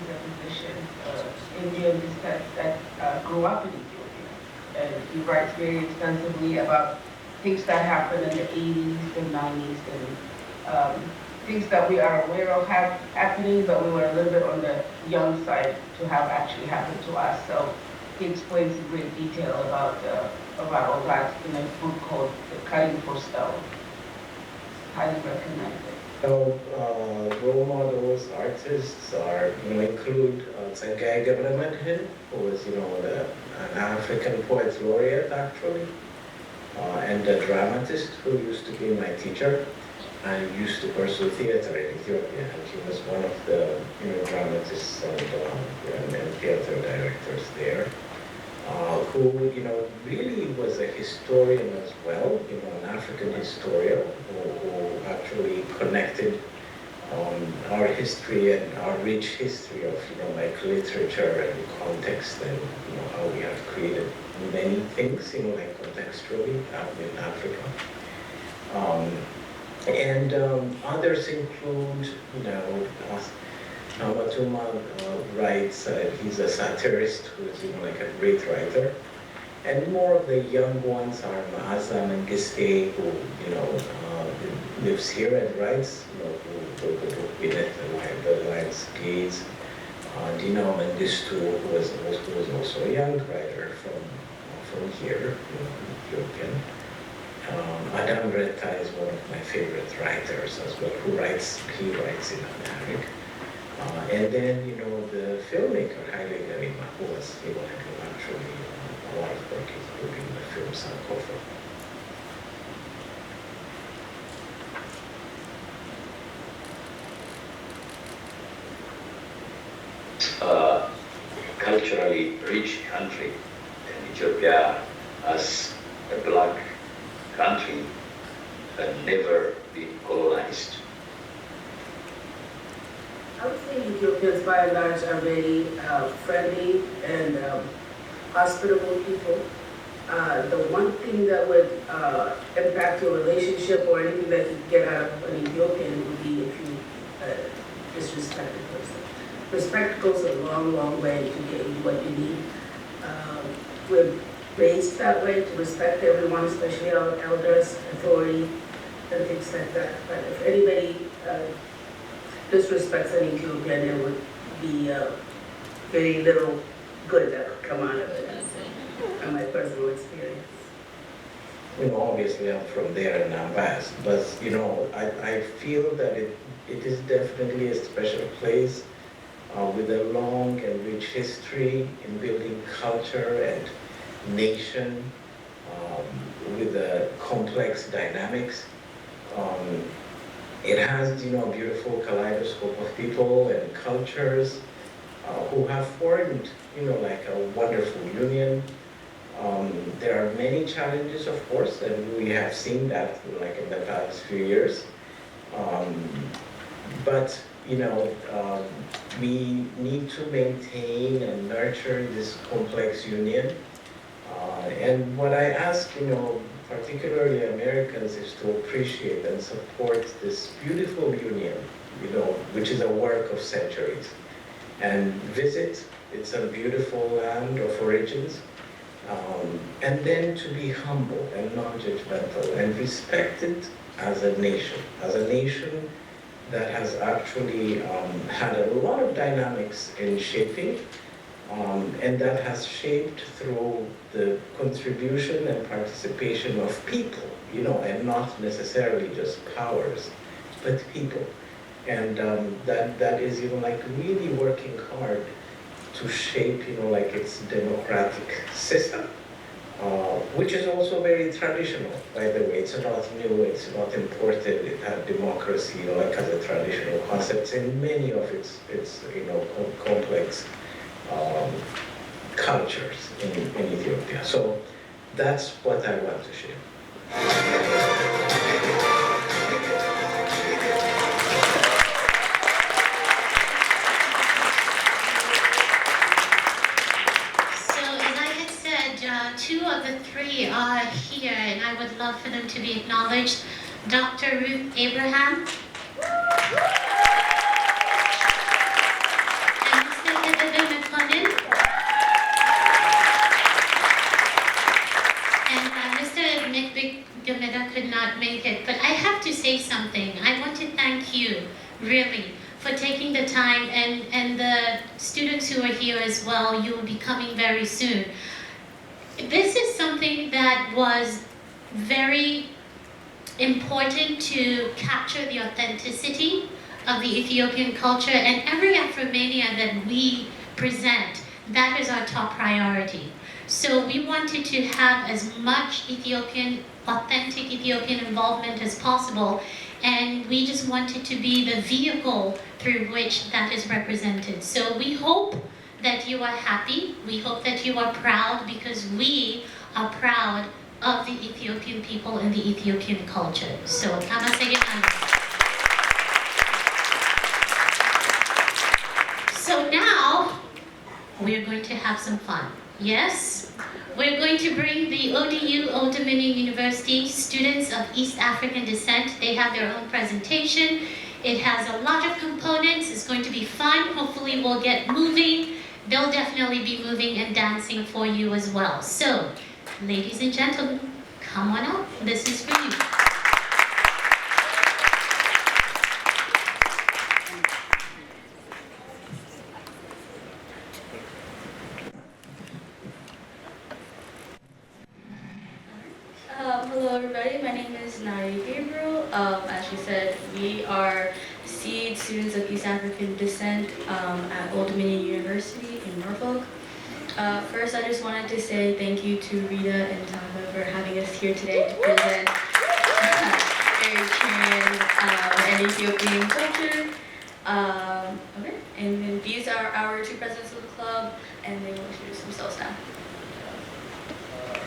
is a musician, Indian that grew up in Ethiopia. And he writes very extensively about things that happened in the 80s, the 90s, and things that we are aware of happening, but we were a little bit on the young side to have actually happened to us. So he explains in great detail about all that in a book called The Cutting for Stone. Highly recommend it. So, role models, artists are, include Tsangai Gabramadhin, who was, an African poet laureate actually, and a dramatist who used to be my teacher. I used to pursue theater in Ethiopia, and he was one of the, dramatists and theater directors there, who, really was a historian as well, an African historian who actually connected our history and our rich history of, like literature and context and, how we have created many things, like contextually in Africa. And others include, Matuma writes, he's a satirist who's, like a great writer. And more of the young ones are Maaza Mengiste, who, lives here and writes, who wrote the book Beneath the Lion's Gaze. Dina Mengistu, who was also a young writer from here, Ethiopian. Adam Retta is one of my favorite writers as well, he writes in Amharic. And then, the filmmaker, Haile Garima, who was able to do actually a lot of work including the film Sankofa. Culturally rich country, and Ethiopia as a black country had never been colonized. I would say Ethiopians by and large are very friendly and hospitable people. The one thing that would impact your relationship or anything that you get out of an Ethiopian would be if you disrespect a person. Respect goes a long, long way to get you what you need. We're raised that way, to respect everyone, especially our elders, authority, and things like that. But if anybody disrespects an Ethiopian, there would be very little good that would come out of it, in my personal experience. Obviously I'm from there and I'm biased, but I feel that it is definitely a special place with a long and rich history in building culture and nation, with a complex dynamics. It has, a beautiful kaleidoscope of people and cultures who have formed, like a wonderful union. There are many challenges, of course, and we have seen that, like in the past few years. But we need to maintain and nurture this complex union. And what I ask, particularly Americans, is to appreciate and support this beautiful union, which is a work of centuries. And visit, it's a beautiful land of origins. And then to be humble and non-judgmental and respect it as a nation that has actually had a lot of dynamics in shaping, and that has shaped through the contribution and participation of people, and not necessarily just powers, but people. And that is, like really working hard to shape, like its democratic system, which is also very traditional, by the way. It's not new, it's not imported. It had democracy, like as a traditional concept in many of its complex cultures in Ethiopia. So that's what I want to share. Two of the three are here, and I would love for them to be acknowledged. Dr. Ruth Abraham and Mr. really, for taking the time, and the students who are here as well, you will be coming very soon. This is something that was very important to capture the authenticity of the Ethiopian culture, and every Afromania that we present, that is our top priority. So we wanted to have as much authentic Ethiopian involvement as possible, and we just wanted to be the vehicle through which that is represented. So we hope that you are happy, we hope that you are proud, because we are proud of the Ethiopian people and the Ethiopian culture. So, so now, we're going to have some fun. Yes? We're going to bring the ODU, Old Dominion University, students of East African descent. They have their own presentation. It has a lot of components. It's going to be fun. Hopefully we'll get moving. They'll definitely be moving and dancing for you as well. So, ladies and gentlemen, come on up. This is for you. Hello everybody, my name is Nari Gabriel. As she said, we are seed students of East African descent at Old Dominion University in Norfolk. First, I just wanted to say thank you to Rita and Tava for having us here today to present Eritrean and Ethiopian culture. Okay, and then these are our two presidents of the club, and they will introduce themselves now.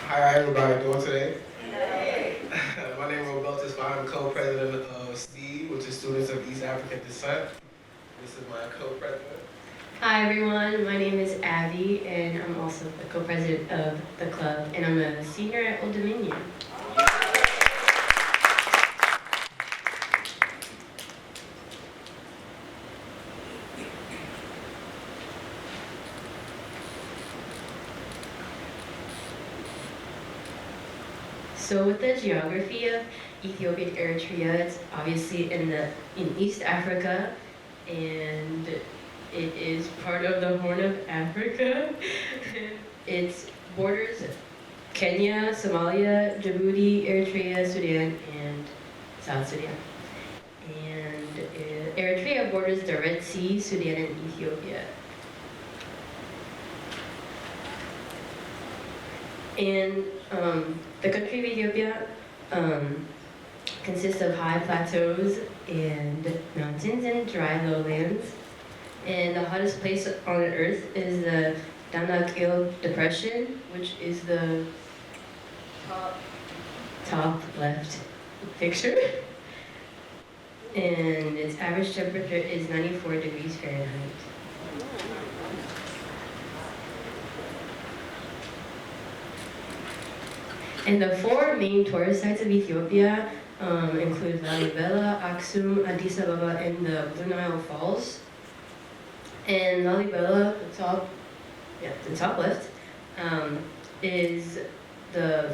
How are everybody doing today? My name is Robertus. I'm co-president of SEED, which is Students of East African Descent. This is my co-president. Hi everyone, my name is Abby, and I'm also the co-president of the club, and I'm a senior at Old Dominion. So with the geography of Ethiopian Eritrea, it's obviously in East Africa, and it is part of the Horn of Africa. It borders Kenya, Somalia, Djibouti, Eritrea, Sudan, and South Sudan. And Eritrea borders the Red Sea, Sudan, and Ethiopia. And the country of Ethiopia consists of high plateaus and mountains and dry lowlands. And the hottest place on Earth is the Danakil Depression, which is the top left picture. And its average temperature is 94 degrees Fahrenheit. And the four main tourist sites of Ethiopia include Lalibela, Aksum, Addis Ababa, and the Blue Nile Falls. And Lalibela, the top left, is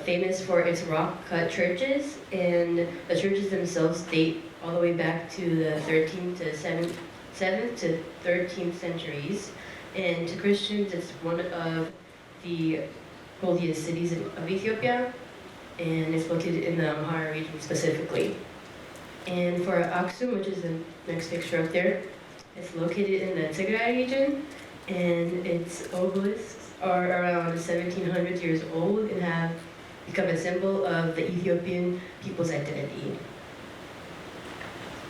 famous for its rock-cut churches, and the churches themselves date all the way back to the 7th to 13th centuries. And to Christians, it's one of the holiest cities of Ethiopia, and it's located in the Amhara region specifically. And for Aksum, which is the next picture up there, it's located in the Tigray region, and its obelisks are around 1700 years old and have become a symbol of the Ethiopian people's identity.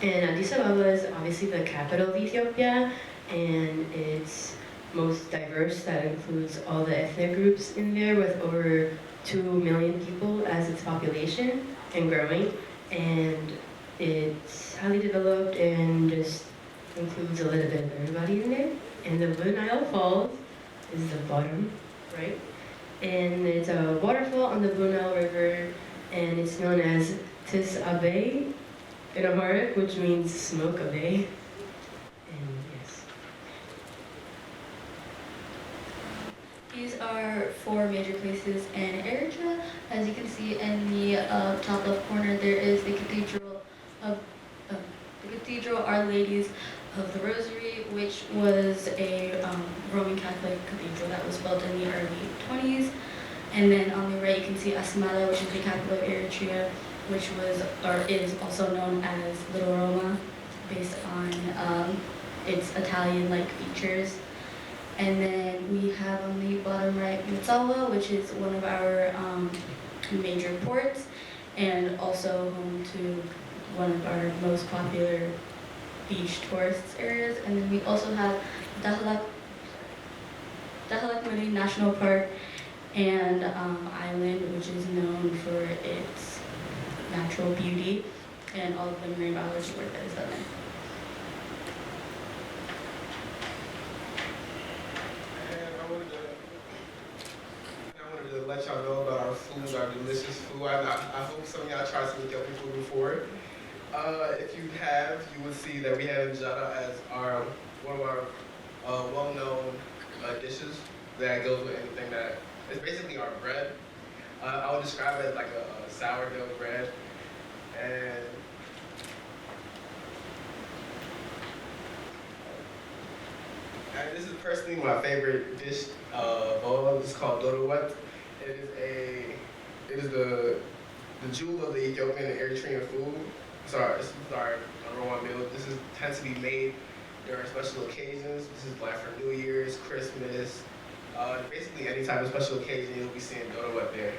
And Addis Ababa is obviously the capital of Ethiopia, and it's most diverse. That includes all the ethnic groups in there, with over 2 million people as its population and growing. And it's highly developed and just includes a little bit of everybody in there. And the Blue Nile Falls is the bottom, right? And it's a waterfall on the Blue Nile River, and it's known as Tis Abe in Amharic, which means smoke abe. These are four major places in Eritrea. As you can see in the top left corner, there is the Cathedral Cathedral, Our Ladies of the Rosary, which was a Roman Catholic cathedral that was built in the early 20s. And then on the right you can see Asmara, which is the capital of Eritrea, which was or is also known as Little Roma, based on its Italian-like features. And then we have on the bottom right Mutsawa, which is one of our major ports, and also home to one of our most popular beach tourist areas. And then we also have Dahlak Marine National Park and island, which is known for its natural beauty and all of the marine biology work that is done there. I wanted to let y'all know about our food, our delicious food. I hope some of y'all tried some Ethiopian food before. If you have, you will see that we have injera as one of our well-known dishes that goes with anything that is basically our bread. I would describe it as like a sourdough bread. And this is personally my favorite dish of all. It's called dorowet. It is the jewel of the Ethiopian and Eritrean food. This is our number one meal. This tends to be made during special occasions. This is like for New Year's, Christmas, basically any type of special occasion you'll be seeing dorowet there.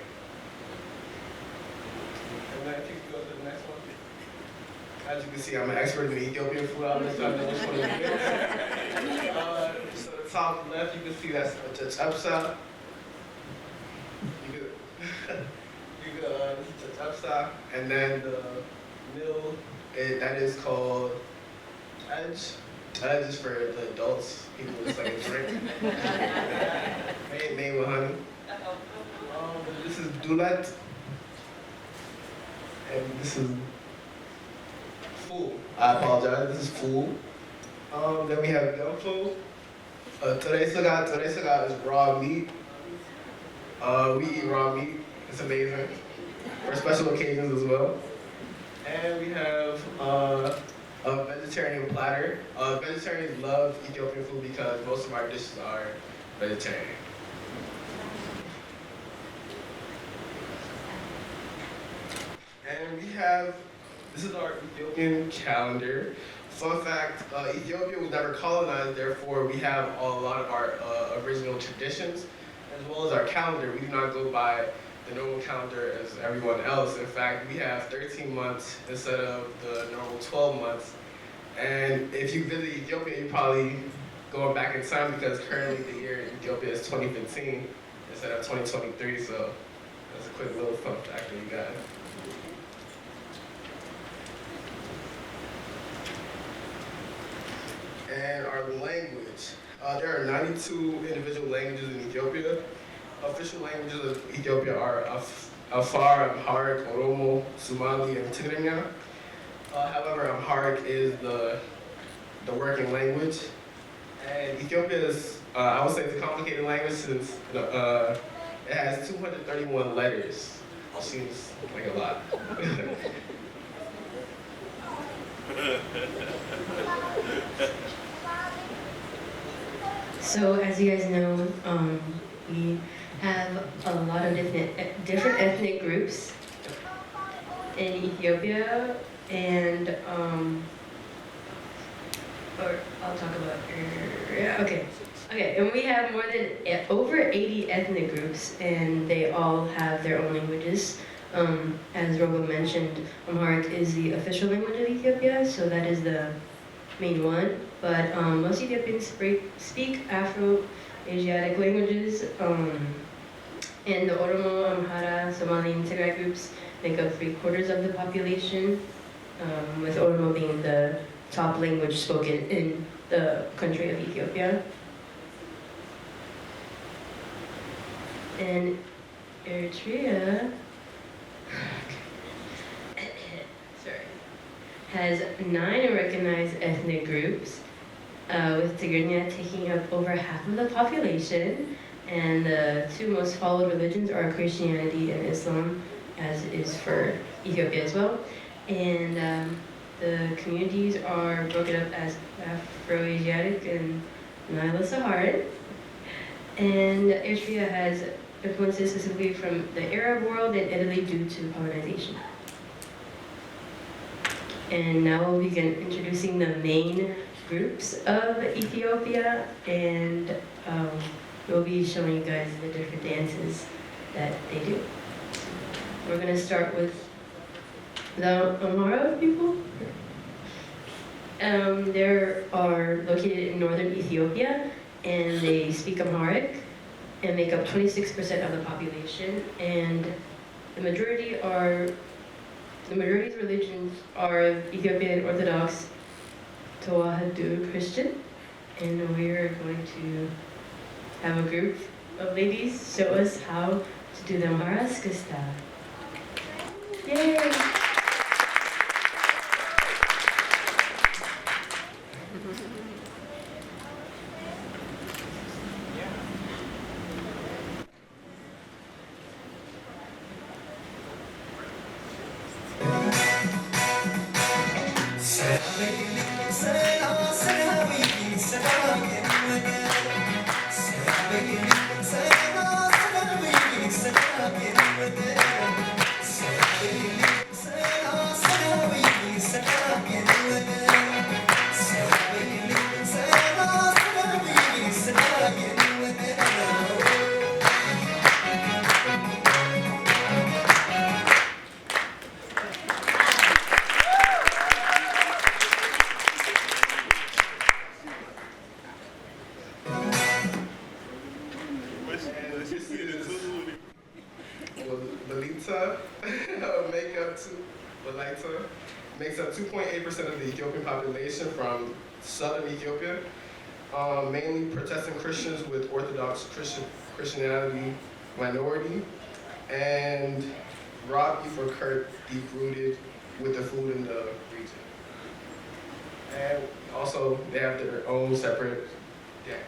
And then if you can go to the next one. As you can see, I'm an expert in the Ethiopian food. I'll let y'all know which one it is. So the top left, you can see that's the chapsa. This is the chapsa. And then the middle, that is called edge. Edge is for the adults, people who just like a drink. made with honey. This is dulat. And this is full. I apologize, this is full. Then we have gumpo. Today sagat is raw meat. We eat raw meat. It's amazing. For special occasions as well. And we have a vegetarian platter. Vegetarians love Ethiopian food because most of our dishes are vegetarian. And we have, this is our Ethiopian calendar. Fun fact, Ethiopia was never colonized, therefore we have a lot of our original traditions, as well as our calendar. We do not go by the normal calendar as everyone else. In fact, we have 13 months instead of the normal 12 months. And if you visit Ethiopia, you're probably going back in time because currently the year in Ethiopia is 2015 instead of 2023, so that's a quick little fun fact that you got. And our language. There are 92 individual languages in Ethiopia. Official languages of Ethiopia are Afar, Amharic, Oromo, Somali, and Tigrinya. However, Amharic is the working language. And Ethiopia is, I would say it's a complicated language since it has 231 letters. Seems like a lot. So as you guys know, we have a lot of different ethnic groups in Ethiopia, and or I'll talk about okay, and we have more than over 80 ethnic groups, and they all have their own languages. As Robo mentioned, Amharic is the official language of Ethiopia, so that is the main one. But most Ethiopians speak Afro-Asiatic languages, and the Oromo, Amhara, Somali, and Tigray groups make up 3/4 of the population, with Oromo being the top language spoken in the country of Ethiopia. And Eritrea has 9 recognized ethnic groups, with Tigrinya taking up over half of the population, and the 2 most followed religions are Christianity and Islam, as is for Ethiopia as well. And The communities are broken up as Afro-Asiatic and Nilo-Saharan. And Eritrea has influences specifically from the Arab world and Italy due to colonization. And now we'll begin introducing the main groups of Ethiopia, and we'll be showing you guys the different dances that they do. We're going to start with the Amhara people. They are located in northern Ethiopia, and they speak Amharic and make up 26% of the population. And the majority's religions are Ethiopian Orthodox, Tewahedo Christian, and we're going to have a group of ladies show us how to do the Amhara Skista. Yay! Makes up 2.8% of the Ethiopian population from southern Ethiopia, mainly Protestant Christians with Orthodox Christianity minority, and raw beef or curd deep-rooted with the food in the region. And also, they have their own separate dance.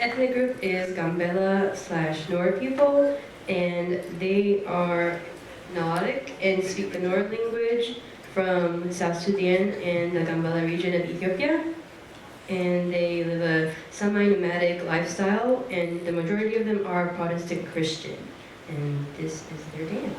Ethnic group is Gambela/Nor people, and they are Nilotic and speak the Nor language from South Sudan and the Gambela region of Ethiopia. And they live a semi-nomadic lifestyle, and the majority of them are Protestant Christian. And this is their dance.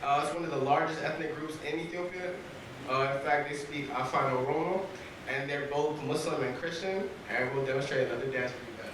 It's one of the largest ethnic groups in Ethiopia. In fact, they speak Afan Oromo, and they're both Muslim and Christian, and we'll demonstrate another dance for you guys.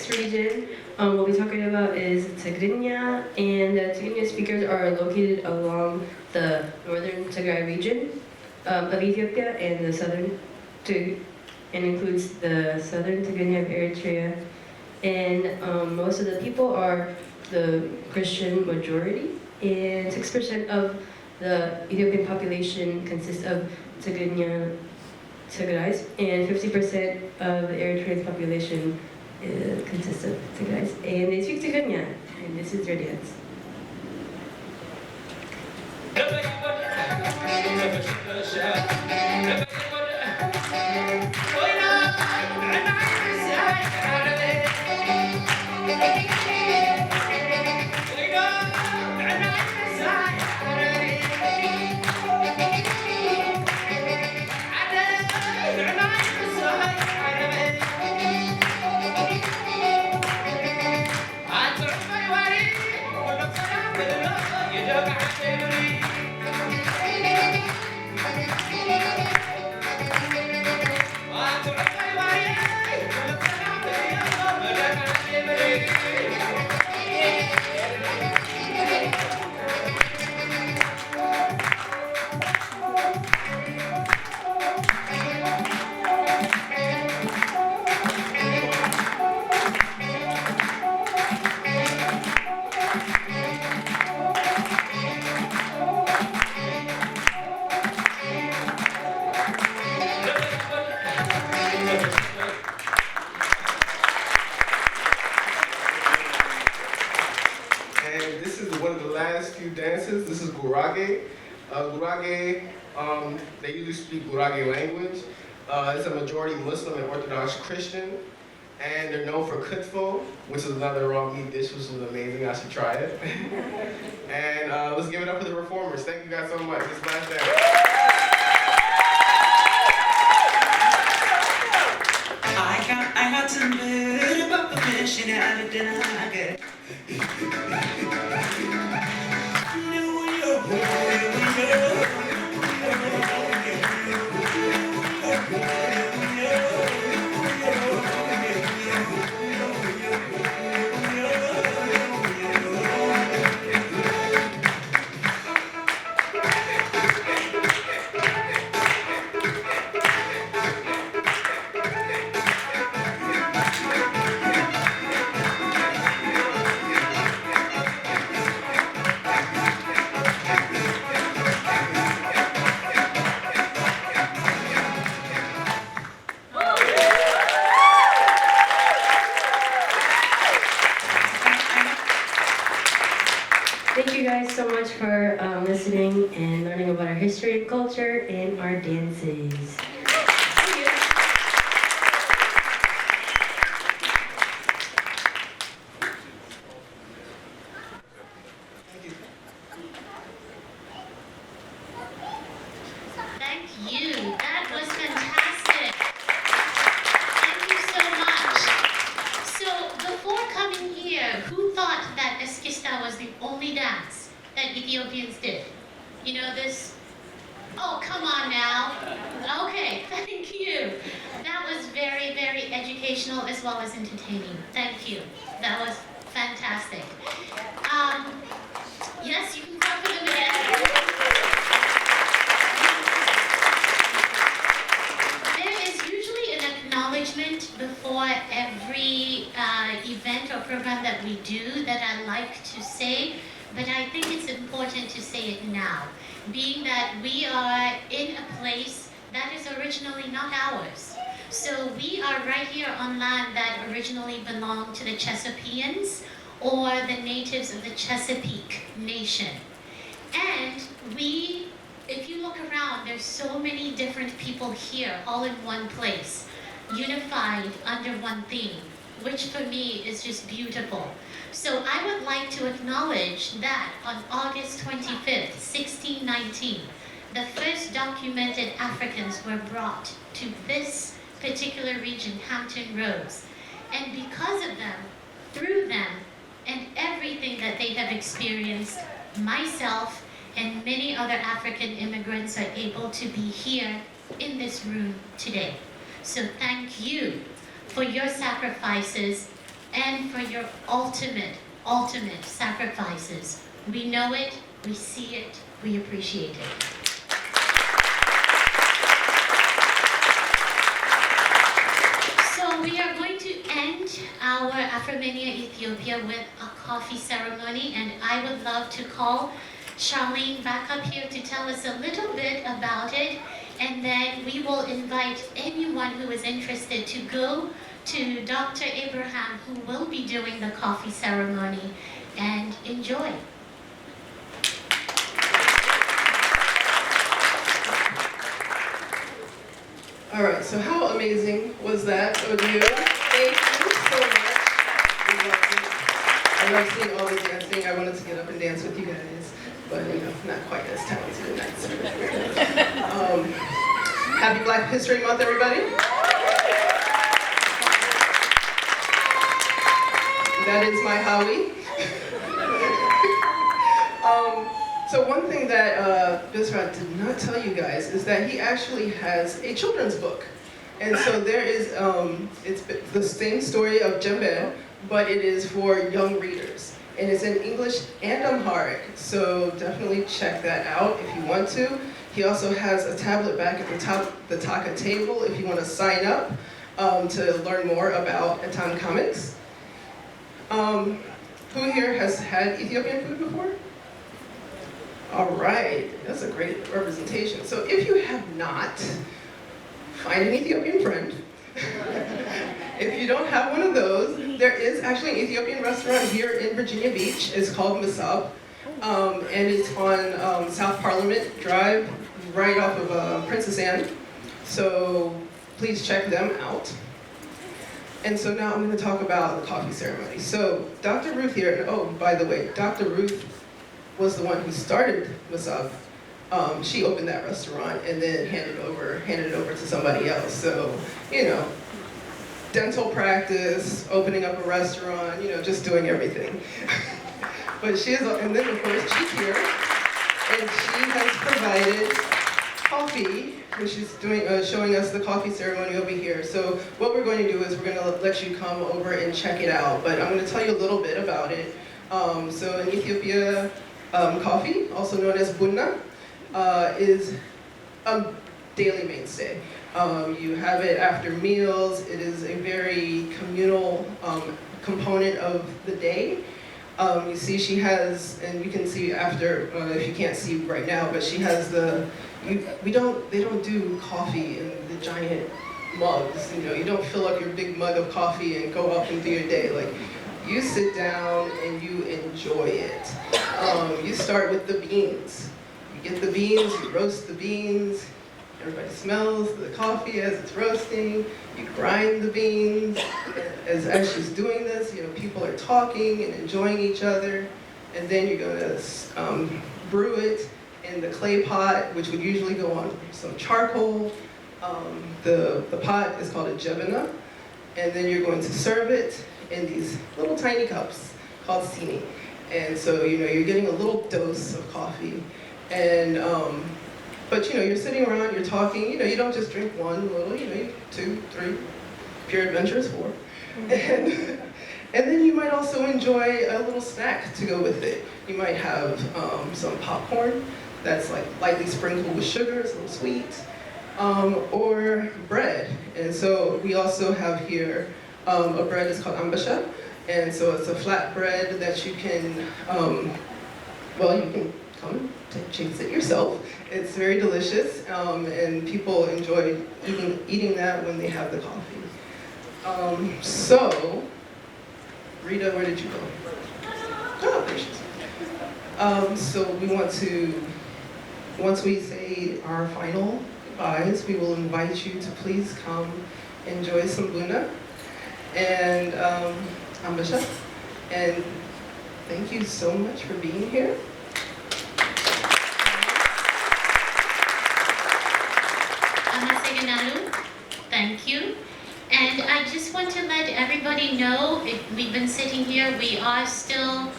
next region we'll be talking about is Tigrinya, and the Tigrinya speakers are located along the northern Tigray region of Ethiopia and the southern and includes the southern Tigrinya of Eritrea. And most of the people are the Christian majority, and 6% of the Ethiopian population consists of Tigrinya Tigrays, and 50% of the Eritrean population consists of Tigrays, and they speak Tigrinya, and this is their dance. Dances. This is Gurage. Gurage, they usually speak Gurage language. It's a majority Muslim and Orthodox Christian. And they're known for kutfo, which is another raw meat dish, which is amazing. I should try it. And let's give it up for the performers. Thank you guys so much. This last dance. I got some good about the mission out of Denver. Thank you guys so much for listening and learning about our history and culture and our dances. Thank you. That was fantastic. Thank you so much. So before coming here, who thought that Eskista was the only dance that Ethiopians did? You know this? Oh, come on now. Okay, thank you. That was very, very educational as well as entertaining. Thank you. That was fantastic. Yes, you can clap for them again. There is usually an acknowledgement before every event or program that we do that I like to say, but I think it's important to say it now, being that we are in a place that is originally not ours. So we are right here on land that originally belonged to the Chesapeakeans, or the natives of the Chesapeake Nation. And we, if you look around, there's so many different people here, all in one place, unified under one theme, which for me is just beautiful. So I would like to acknowledge that on August 25th, 1619, the first documented Africans were brought to this particular region, Hampton Roads. And because of them, through them, and everything that they have experienced, myself and many other African immigrants are able to be here in this room today. So thank you for your sacrifices and for your ultimate sacrifices. We know it, we see it, we appreciate it. So we are going to end our Afro-Mania Ethiopia with a coffee ceremony, and I would love to call Charlene back up here to tell us a little bit about it, and then we will invite anyone who is interested to go to Dr. Abraham, who will be doing the coffee ceremony, and enjoy. All right, so how amazing was that of you? Thank you so much. I love seeing all the dancing. I wanted to get up and dance with you guys, but not quite as talented as happy Black History Month, everybody. That is my Howie. So one thing that Bisrat did not tell you guys is that he actually has a children's book. And so there is, it's the same story of Jembe, but it is for young readers. And it's in English and Amharic, so definitely check that out if you want to. He also has a tablet back at the top, the Taka table, if you want to sign up to learn more about Etan Comics. Who here has had Ethiopian food before? All right, that's a great representation. So if you have not, find an Ethiopian friend. If you don't have one of those, there is actually an Ethiopian restaurant here in Virginia Beach. It's called Masab, and it's on South Parliament Drive, right off of Princess Anne. So please check them out. And so now I'm going to talk about the coffee ceremony. So Dr. Ruth here, and oh, by the way, Dr. Ruth was the one who started Masab. She opened that restaurant and then handed it over to somebody else. So, dental practice, opening up a restaurant, just doing everything. But she is, and then of course she's here, and she has provided coffee, and she's doing, showing us the coffee ceremony over here. So what we're going to do is we're going to let you come over and check it out, but I'm going to tell you a little bit about it. So in Ethiopia, coffee, also known as bunna, is a daily mainstay. You have it after meals. It is a very communal component of the day. You see she has, and you can see after, if you can't see right now, but she has they don't do coffee in the giant mugs. You don't fill up your big mug of coffee and go up and do your day. Like, you sit down and you enjoy it. You start with the beans. You get the beans, you roast the beans. Everybody smells the coffee as it's roasting. You grind the beans. As she's doing this, people are talking and enjoying each other. And then you're going to brew it in the clay pot, which would usually go on some charcoal. The pot is called a jebena. And then you're going to serve it in these little tiny cups called sini. And so, you're getting a little dose of coffee. And, but you're sitting around, you're talking, you don't just drink one little, you 2, 3, pure adventures 4. And then you might also enjoy a little snack to go with it. You might have some popcorn that's like lightly sprinkled with sugar, it's a little sweet, or bread. And so we also have here a bread that's called ambasha. And so it's a flat bread that you can, you can come and taste it yourself. It's very delicious, and people enjoy eating that when they have the coffee. So, Rita, where did you go? Oh, there she is. So we want to, once we say our final goodbyes, we will invite you to please come enjoy some buna and ambasha. And thank you so much for being here. Thank you. And I just want to let everybody know, we've been sitting here, we are still,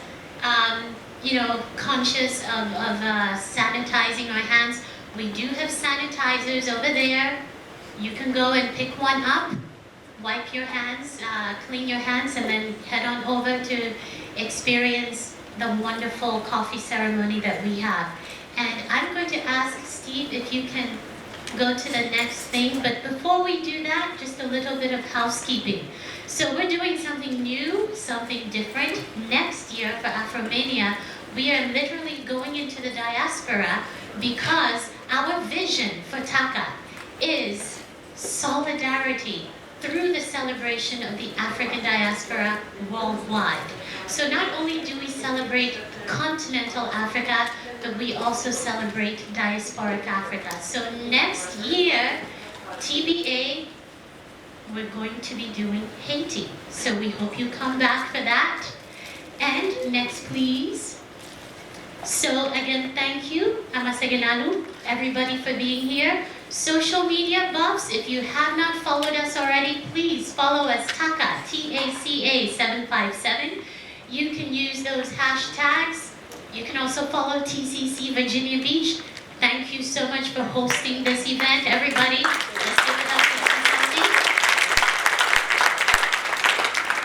conscious of sanitizing our hands. We do have sanitizers over there. You can go and pick one up. wipe your hands, clean your hands, and then head on over to experience the wonderful coffee ceremony that we have. And I'm going to ask Steve if you can go to the next thing, but before we do that, just a little bit of housekeeping. So we're doing something new, something different. Next year for Afromania, we are literally going into the diaspora because our vision for Taka is solidarity through the celebration of the African diaspora worldwide. So not only do we celebrate continental Africa, but we also celebrate diasporic Africa. So next year, TBA, we're going to be doing Haiti. So we hope you come back for that. And next, please. So again, thank you, Amasegenalu, everybody for being here. Social media buffs, if you have not followed us already, please follow us, Taka, T-A-C-A 757. You can use those hashtags. You can also follow TCC Virginia Beach. Thank you so much for hosting this event, everybody. Let's give it up for TCC.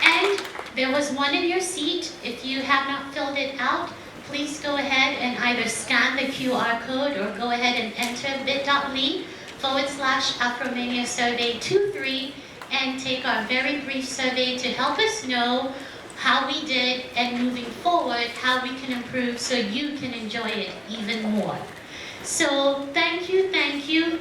And there was one in your seat. If you have not filled it out, please go ahead and either scan the QR code or go ahead and enter bit.ly/Afromania Survey 23 and take our very brief survey to help us know how we did and moving forward, how we can improve so you can enjoy it even more. So thank you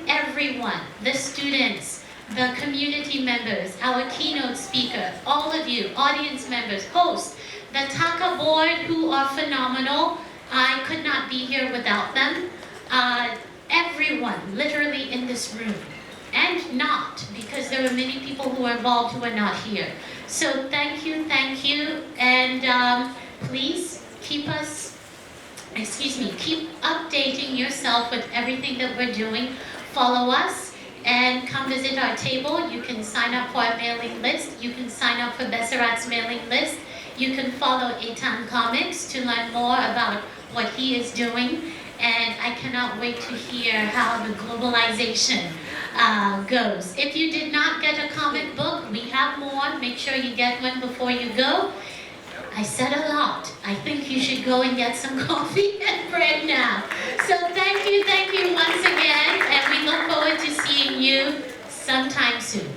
everyone, the students, the community members, our keynote speaker, all of you, audience members, hosts, the Taka board who are phenomenal. I could not be here without them. Everyone literally in this room, and not, because there are many people who are involved who are not here. So thank you, and please keep updating yourself with everything that we're doing. Follow us and come visit our table. You can sign up for our mailing list. You can sign up for Besserat's mailing list. You can follow Etan Comics to learn more about what he is doing. And I cannot wait to hear how the globalization goes. If you did not get a comic book, we have more. Make sure you get one before you go. I said a lot. I think you should go and get some coffee and bread now. So thank you once again, and we look forward to seeing you sometime soon.